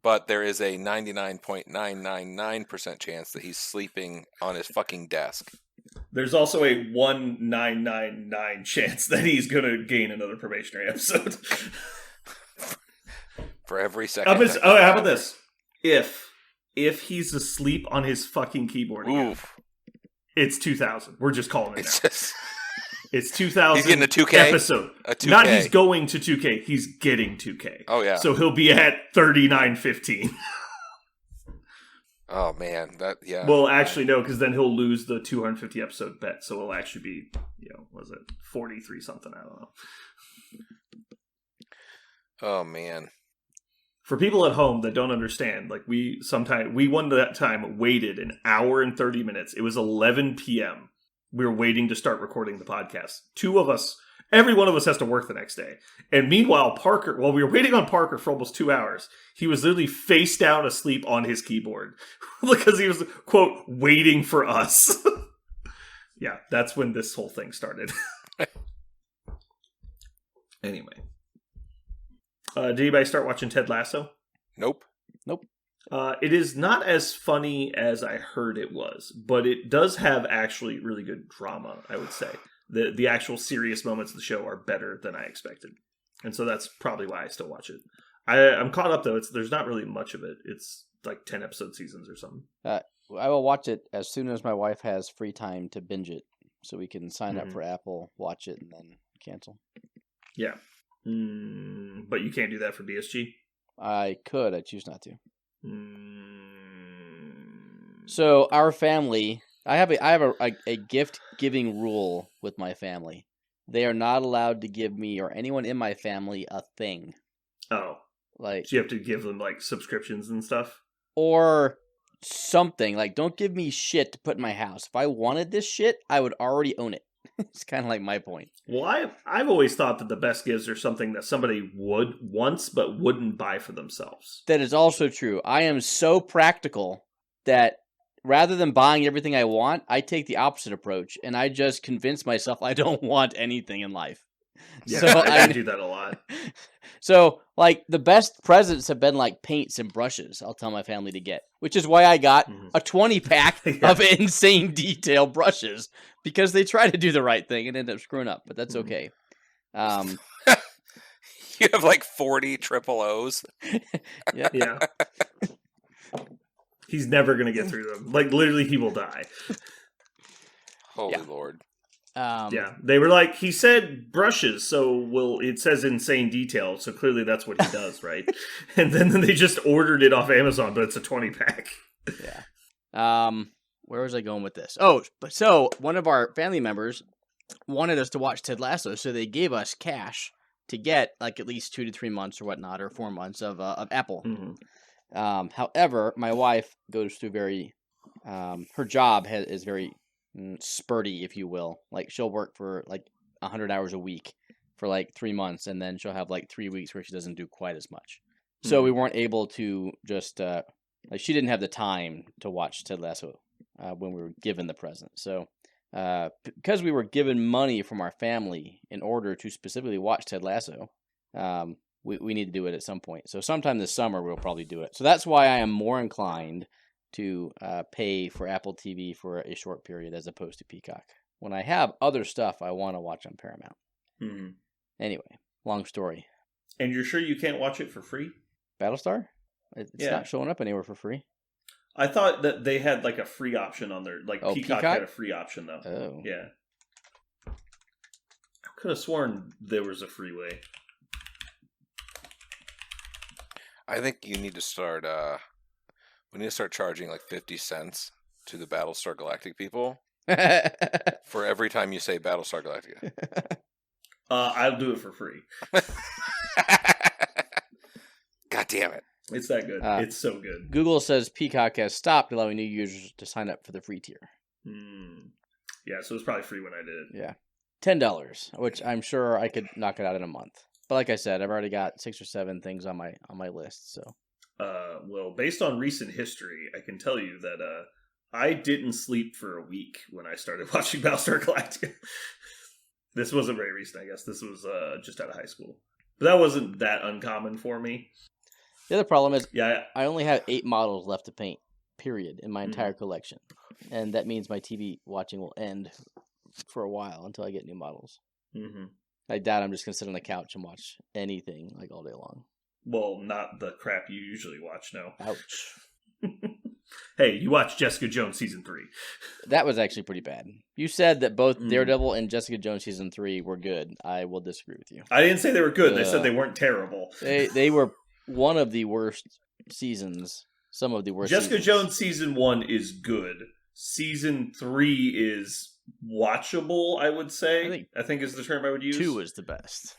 But there is a 99.999% chance that he's sleeping on his fucking desk. There's also a 1999 chance that he's going to gain another probationary episode. For every second. how about this? If he's asleep on his fucking keyboard again, it's 2000. We're just calling it now. It's 2000. He's getting a 2K episode. A 2K. Not he's going to 2K. He's getting 2K. Oh, yeah. So he'll be at 3915. Oh, man. Yeah. Well, actually, no, because then he'll lose the 250 episode bet. So it'll actually be, was it 43 something? I don't know. Oh, man. For people at home that don't understand, like we one that time waited an hour and 30 minutes. It was 11 p.m. We were waiting to start recording the podcast. Every one of us has to work the next day. And meanwhile, while we were waiting on Parker for almost 2 hours, he was literally face down asleep on his keyboard because he was, quote, waiting for us. Yeah, that's when this whole thing started. Anyway. Did anybody start watching Ted Lasso? Nope. It is not as funny as I heard it was, but it does have actually really good drama, I would say. The actual serious moments of the show are better than I expected. And so that's probably why I still watch it. I'm caught up, though. There's not really much of it. It's like 10 episode seasons or something. I will watch it as soon as my wife has free time to binge it, so we can sign up for Apple, watch it, and then cancel. Yeah. But you can't do that for BSG? I could. I choose not to. So our family, I have a gift giving rule with my family. They are not allowed to give me or anyone in my family a thing. Oh, like so you have to give them like subscriptions and stuff, or something. Like, don't give me shit to put in my house. If I wanted this shit, I would already own it. It's kind of like my point. Well, I've always thought that the best gifts are something that somebody would once but wouldn't buy for themselves. That is also true. I am so practical that rather than buying everything I want, I take the opposite approach, and I just convince myself I don't want anything in life. Yeah, So I do that a lot. So, like, the best presents have been like paints and brushes. I'll tell my family to get, which is why I got a 20-pack Yeah. of insane detail brushes because they try to do the right thing and end up screwing up. But that's okay. You have like 40 triple O's. Yeah. Yeah. He's never gonna get through them. Like literally, he will die. Holy Yeah. Lord. Yeah, they were like, he said brushes, so it says insane detail, so clearly that's what he does, right? And then they just ordered it off Amazon, but it's a 20-pack. Yeah. Where was I going with this? Oh, but so one of our family members wanted us to watch Ted Lasso, so they gave us cash to get like at least 2 to 3 months or whatnot, or 4 months of Apple. Mm-hmm. However, my wife goes through very, her job is very spurty, if you will. Like she'll work for like 100 hours a week for like 3 months, and then she'll have like 3 weeks where she doesn't do quite as much. So we weren't able to just like she didn't have the time to watch Ted Lasso when we were given the present. So because we were given money from our family in order to specifically watch Ted Lasso, we need to do it at some point. So sometime this summer we'll probably do it. So that's why I am more inclined to pay for Apple TV for a short period as opposed to Peacock when I have other stuff I want to watch on Paramount. Mm-hmm. Anyway, long story. And you're sure you can't watch it for free? Battlestar? It's not showing up anywhere for free. I thought that they had like a free option on their Peacock had a free option though. Oh. Yeah. I could have sworn there was a free way. I think you need to start. We need to start charging like 50 cents to the Battlestar Galactic people for every time you say Battlestar Galactica. I'll do it for free. God damn it. It's that good. It's so good. Google says Peacock has stopped allowing new users to sign up for the free tier. Yeah, so it was probably free when I did it. Yeah. $10, which I'm sure I could knock it out in a month. But like I said, I've already got 6 or 7 things on my list, so. Well, based on recent history, I can tell you that I didn't sleep for a week when I started watching Battlestar Galactica. This wasn't very recent, I guess. This was just out of high school. But that wasn't that uncommon for me. The other problem is Yeah, I only have 8 models left to paint, period, in my entire collection. And that means my TV watching will end for a while until I get new models. Mm-hmm. I doubt I'm just going to sit on the couch and watch anything like all day long. Well, not the crap you usually watch, no. Ouch. Hey, you watched Jessica Jones Season 3. That was actually pretty bad. You said that both Daredevil and Jessica Jones Season 3 were good. I will disagree with you. I didn't say they were good. I said they weren't terrible. They were one of the worst seasons. Some of the worst Jessica seasons. Jones Season 1 is good. Season 3 is watchable, I would say. I think is the term I would use. 2 is the best.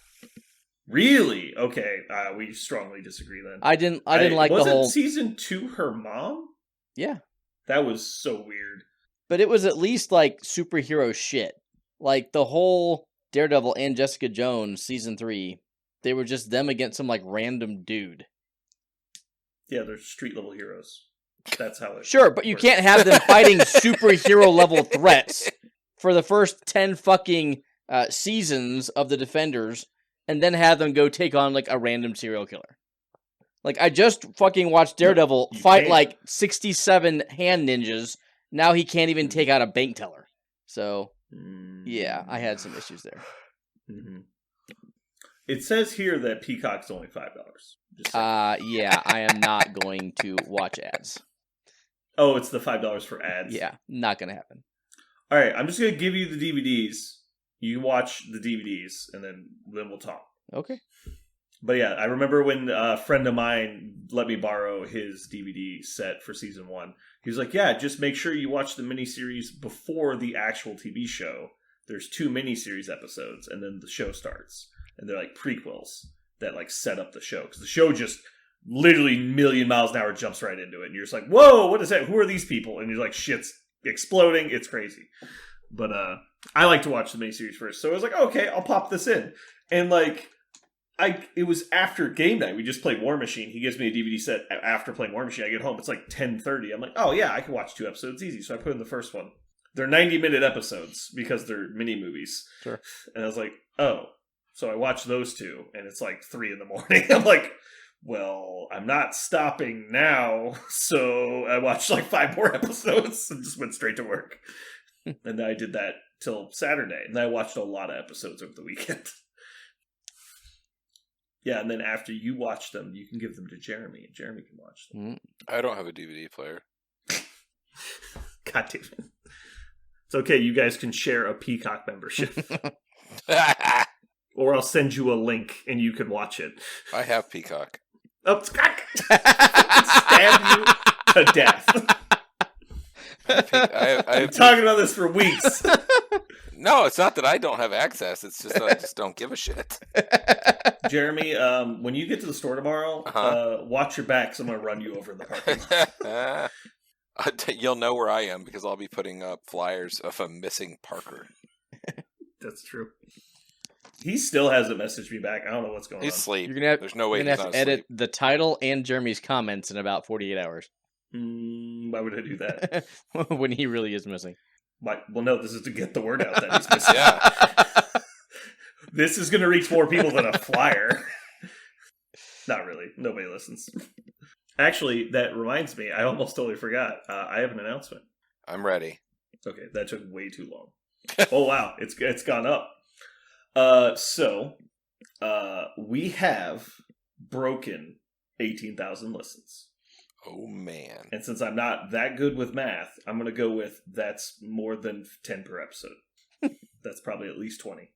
Really? Okay. We strongly disagree then. I didn't like the whole... Wasn't Season 2 her mom? Yeah. That was so weird. But it was at least like superhero shit. Like the whole Daredevil and Jessica Jones Season 3, they were just them against some like random dude. Yeah, they're street level heroes. That's how it Sure, but you works. can't have them fighting superhero level threats for the first 10 fucking seasons of the Defenders and then have them go take on like a random serial killer. Like I just fucking watched Daredevil fight like 67 hand ninjas. Now he can't even take out a bank teller. So yeah, I had some issues there. Mm-hmm. It says here that Peacock's only $5. Yeah, I am not going to watch ads. Oh, it's the $5 for ads? Yeah, not going to happen. All right, I'm just going to give you the DVDs. You watch the DVDs, and then we'll talk. Okay. But yeah, I remember when a friend of mine let me borrow his DVD set for Season 1. He was like, yeah, just make sure you watch the miniseries before the actual TV show. There's 2 miniseries episodes, and then the show starts. And they're like prequels that like set up the show. Because the show just literally million miles an hour jumps right into it. And you're just like, whoa, what is that? Who are these people? And you're like, shit's exploding. It's crazy. But I like to watch the miniseries first. So I was like, okay, I'll pop this in. And like, it was after game night. We just played War Machine. He gives me a DVD set after playing War Machine. I get home. It's like 10:30. I'm like, oh yeah, I can watch 2 episodes easy. So I put in the first one. They're 90-minute episodes because they're mini movies. Sure. And I was like, oh, So I watched those two, and it's like 3 a.m. I'm like, well, I'm not stopping now. So I watched like 5 more episodes and just went straight to work. And then I did that till Saturday. And then I watched a lot of episodes over the weekend. Yeah, and then after you watch them, you can give them to Jeremy, and Jeremy can watch them. I don't have a DVD player. God damn it. It's okay, you guys can share a Peacock membership. Or I'll send you a link and you can watch it. I have Peacock. Oh, Scott! Stab you to death. I've been talking about this for weeks. No, it's not that I don't have access. It's just that I just don't give a shit. Jeremy, when you get to the store tomorrow, watch your back, because I'm going to run you over in the parking lot. You'll know where I am because I'll be putting up flyers of a missing Parker. That's true. He still hasn't messaged me back. I don't know what's going He's on. asleep. There's no way you're he's gonna not have to edit asleep. the title and Jeremy's comments in about 48 hours. Why would I do that? When he really is missing. Well, no, this is to get the word out that he's missing. Yeah. This is going to reach more people than a flyer. Not really. Nobody listens. Actually, that reminds me. I almost totally forgot. I have an announcement. I'm ready. Okay, that took way too long. Oh, wow. It's gone up. So, we have broken 18,000 listens. Oh, man. And since I'm not that good with math, I'm going to go with that's more than 10 per episode. That's probably at least 20.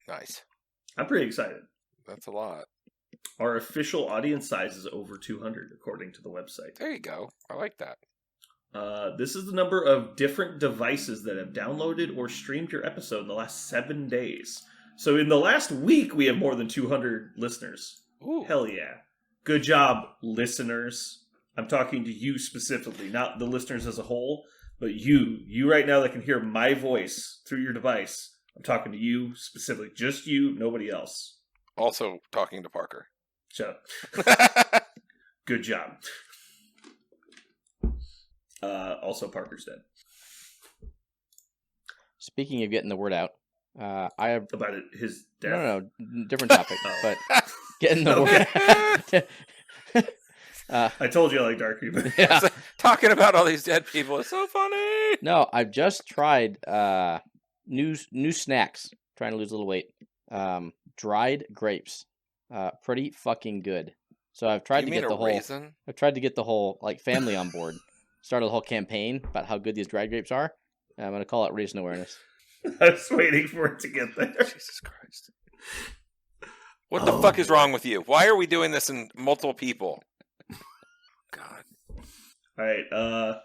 Nice. I'm pretty excited. That's a lot. Our official audience size is over 200, according to the website. There you go. I like that. This is the number of different devices that have downloaded or streamed your episode in the last 7 days. So in the last week, we have more than 200 listeners. Ooh. Hell yeah. Good job, listeners. I'm talking to you specifically, not the listeners as a whole, but you right now that can hear my voice through your device. I'm talking to you specifically, just you, nobody else. Also talking to Parker. Shut up. Good job. Also, Parker's dead. Speaking of getting the word out, I have About his death. no, different topic, Oh. but getting the word. I told you I like dark humor. Yeah. Talking about all these dead people is so funny. No, I've just tried new snacks. Trying to lose a little weight. Dried grapes. Pretty fucking good. So I've tried You to mean get the a whole. raisin? I've tried to get the whole family on board. Started a whole campaign about how good these dried grapes are. I'm going to call it Raisin Awareness. I was waiting for it to get there. Jesus Christ. What the fuck is wrong with you? Why are we doing this in multiple people? God. All right.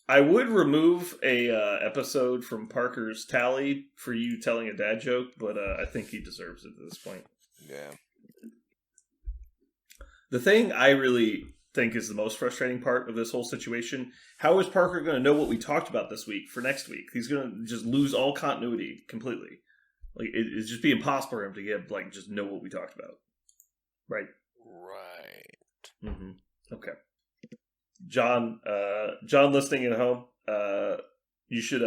I would remove a episode from Parker's tally for you telling a dad joke, but I think he deserves it at this point. Yeah. The thing I really think is the most frustrating part of this whole situation, how is Parker going to know what we talked about this week for next week? He's going to just lose all continuity completely. Like, it'd just be impossible for him to get, like, just know what we talked about. Right? Right. Mm-hmm. Okay. John, listening at home, you should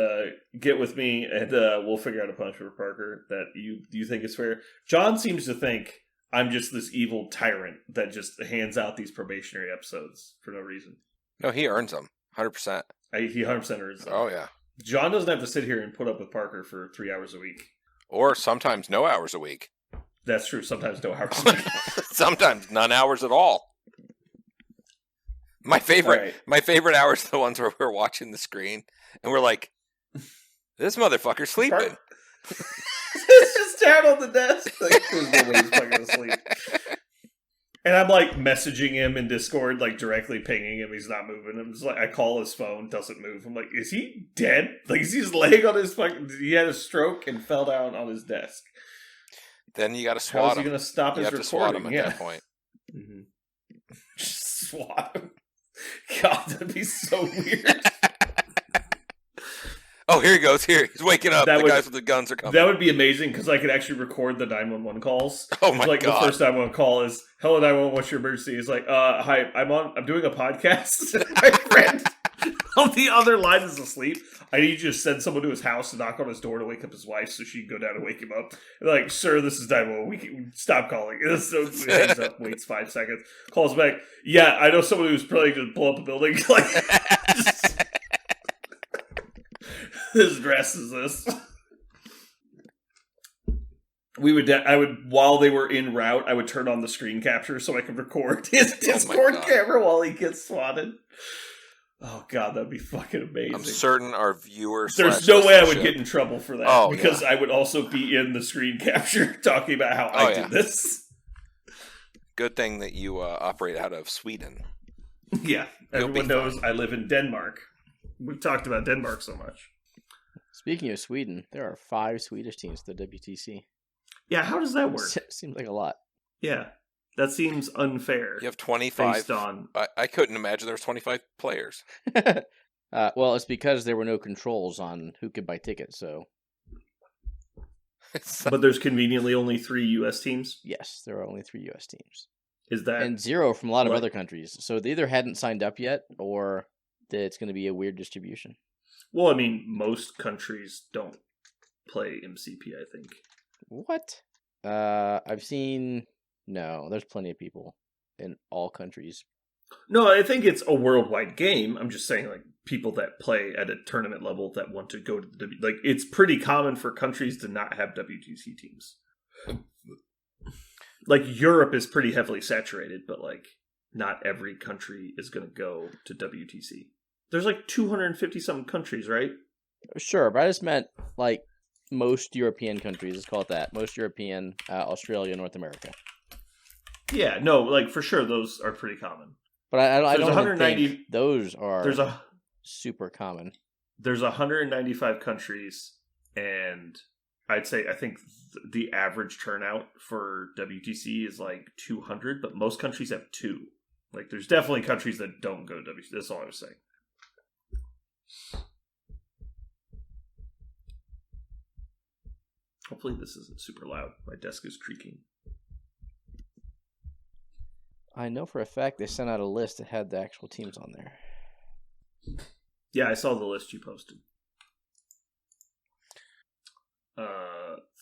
get with me and we'll figure out a punishment for Parker that you think is fair. John seems to think I'm just this evil tyrant that just hands out these probationary episodes for no reason. No, he earns them. 100%. He 100% earns them. Oh, yeah. John doesn't have to sit here and put up with Parker for 3 hours a week. Or sometimes no hours a week. That's true. Sometimes no hours a week. Sometimes none hours at all. My favorite hours are the ones where we're watching the screen and we're like, this motherfucker's sleeping. It's just down on the desk. Like, there's no way he's fucking asleep. And I'm like messaging him in Discord, like directly pinging him. He's not moving. I'm just like, I call his phone, doesn't move. I'm like, is he dead? Like, is he just laying on his fucking? He had a stroke and fell down on his desk. Then you got to How swat is he him. going to stop You his have to swat recording? him at that point. Mm-hmm. Just swat him. God, that'd be so weird. Oh, here he goes. Here. He's waking up. The guys with the guns are coming. That would be amazing because I could actually record the 911 calls. Oh my like, God. The first 911 call is, hello 911, what's your emergency? It's like, hi, I'm doing a podcast. My friend the other line is asleep. I need you to send someone to his house to knock on his door to wake up his wife so she can go down and wake him up. And like, sir, this is 911. We can stop calling. And so he hangs up, waits 5 seconds, calls back. Yeah, I know someone who's probably going to blow up a building. Like, his dress is this. I would, while they were en route, I would turn on the screen capture so I could record his Discord camera while he gets swatted. Oh god, that'd be fucking amazing. I'm certain our viewers. There's no way I would get in trouble for that because I would also be in the screen capture talking about how I did this. Good thing that you operate out of Sweden. Yeah, everyone knows I live in Denmark. We've talked about Denmark so much. Speaking of Sweden, there are 5 Swedish teams at the WTC. Yeah, how does that work? Seems like a lot. Yeah, that seems unfair. You have 25. Based on... I couldn't imagine there was 25 players. Well, it's because there were no controls on who could buy tickets, so... But there's conveniently only 3 U.S. teams? Yes, there are only 3 U.S. teams. Is that... And 0 from a lot of other countries. So they either hadn't signed up yet, or that it's going to be a weird distribution. Well, I mean, most countries don't play MCP, I think. What? I've seen... No, there's plenty of people in all countries. No, I think it's a worldwide game. I'm just saying, like, people that play at a tournament level that want to go to the... Like, it's pretty common for countries to not have WTC teams. Like, Europe is pretty heavily saturated, but, like, not every country is going to go to WTC. There's, like, 250-something countries, right? Sure, but I just meant, like, most European countries, let's call it that. Most European, Australia, North America. Yeah, no, like, for sure, those are pretty common. But I don't 190, think those are super common. There's 195 countries, and I think the average turnout for WTC is, like, 200, but most countries have 2. Like, there's definitely countries that don't go to WTC. That's all I was saying. Hopefully this isn't super loud. My desk is creaking. I know for a fact they sent out a list that had the actual teams on there. Yeah, I saw the list you posted.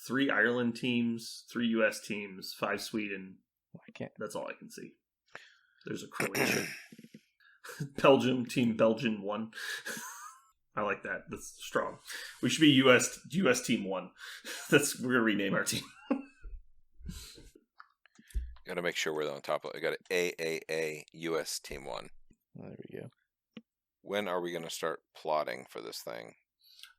3 Ireland teams, 3 US teams, 5 Sweden. I can't. That's all I can see. There's a Croatia. Belgium, Team Belgian 1. I like that. That's strong. We should be US Team 1. We're gonna rename our team. Got to make sure we're on top of it. I got AAA US Team 1. There we go. When are we going to start plotting for this thing?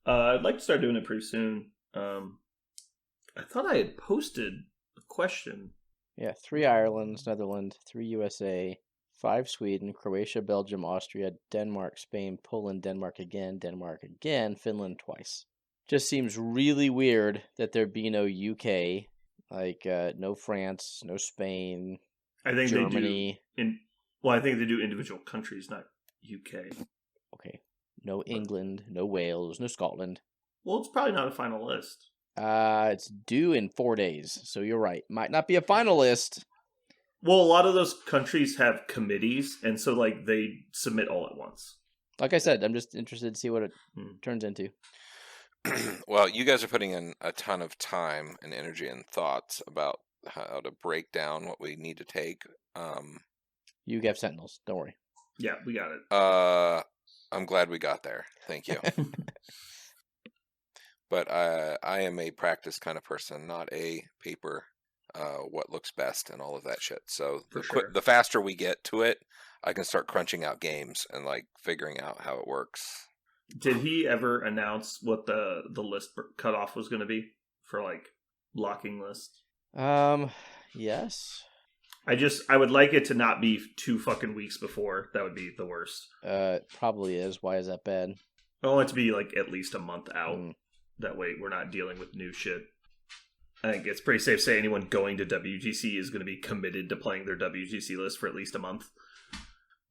I'd like to start doing it pretty soon. I thought I had posted a question. Yeah, 3 Ireland, Netherlands, 3 USA, 5 Sweden, Croatia, Belgium, Austria, Denmark, Spain, Poland, Denmark again, Finland twice. Just seems really weird that there be no UK, like no France, no Spain, I think Germany. I think they do individual countries, not UK. Okay, no England, no Wales, no Scotland. Well, it's probably not a final list. It's due in 4 days, so you're right. Might not be a final list. Well, a lot of those countries have committees, and so like they submit all at once. Like I said, I'm just interested to see what it turns into. Well, you guys are putting in a ton of time and energy and thoughts about how to break down what we need to take. You have Sentinels, don't worry. Yeah, we got it. I'm glad we got there. Thank you. But I am a practice kind of person, not a paper, what looks best and all of that shit. So the faster we get to it, I can start crunching out games and like figuring out how it works. Did he ever announce what the list cutoff was going to be for like locking list? Yes. I would like it to not be 2 fucking weeks before. That would be the worst. It probably is. Why is that bad? I want it to be like at least a month out. That way we're not dealing with new shit. I think it's pretty safe to say anyone going to WGC is going to be committed to playing their WGC list for at least a month.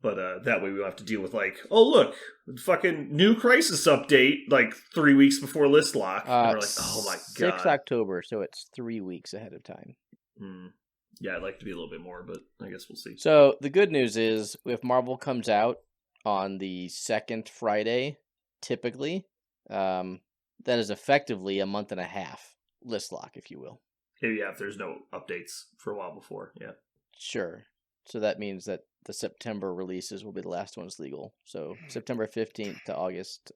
But that way we don't have to deal with like, oh look, fucking new crisis update like 3 weeks before list lock. And we're like, oh my god. 6 October, so it's 3 weeks ahead of time. Yeah, I'd like to be a little bit more, but I guess we'll see. So the good news is if Marvel comes out on the second Friday, typically. That is effectively a month and a half list lock, if you will. Yeah, if there's no updates for a while before, yeah. Sure. So that means that the September releases will be the last ones legal. So September 15th to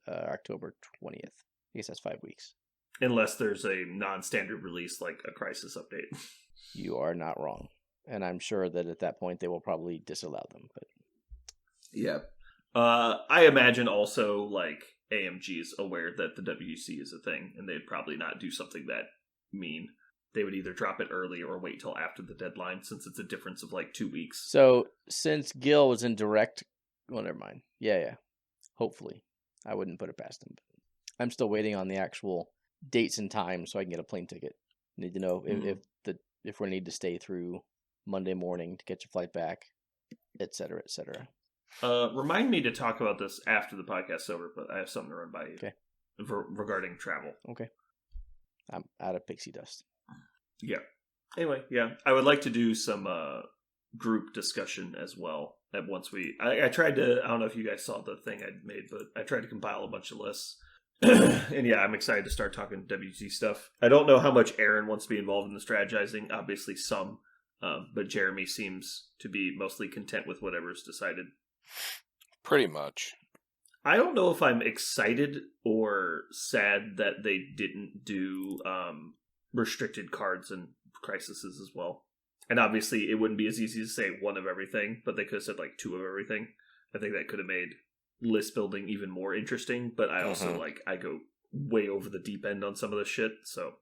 October 20th. I guess that's 5 weeks. Unless there's a non-standard release like a Crisis update. You are not wrong. And I'm sure that at that point they will probably disallow them. But yeah. I imagine also like AMG is aware that the WC is a thing, and they'd probably not do something that mean. They would either drop it early or wait till after the deadline, since it's a difference of like 2 weeks. So since Gil was in direct, well, never mind. Yeah. Hopefully, I wouldn't put it past him. But I'm still waiting on the actual dates and times so I can get a plane ticket. Need to know if we need to stay through Monday morning to catch a flight back, et cetera, et cetera. Remind me to talk about this after the podcast's over, but I have something to run by you. Okay. Regarding travel. Okay. I'm out of pixie dust. Yeah. Anyway, yeah. I would like to do some group discussion as well. At once I tried to, I don't know if you guys saw the thing I made, but I tried to compile a bunch of lists. And yeah, I'm excited to start talking WC stuff. I don't know how much Aaron wants to be involved in the strategizing. Obviously some, but Jeremy seems to be mostly content with whatever's decided. Pretty much. I don't know if I'm excited or sad that they didn't do restricted cards and crises as well. And obviously it wouldn't be as easy to say one of everything, but they could have said like two of everything. I think that could have made list building even more interesting, but I also I go way over the deep end on some of this shit, so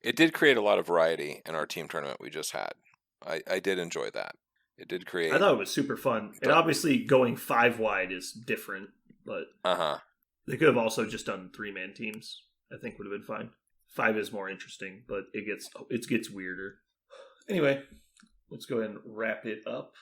it did create a lot of variety in our team tournament we just had. I did enjoy that. It did create. I thought it was super fun. And obviously going 5 wide is different, but they could have also just done 3-man teams. I think would have been fine. 5 is more interesting, but it gets weirder. Anyway, let's go ahead and wrap it up.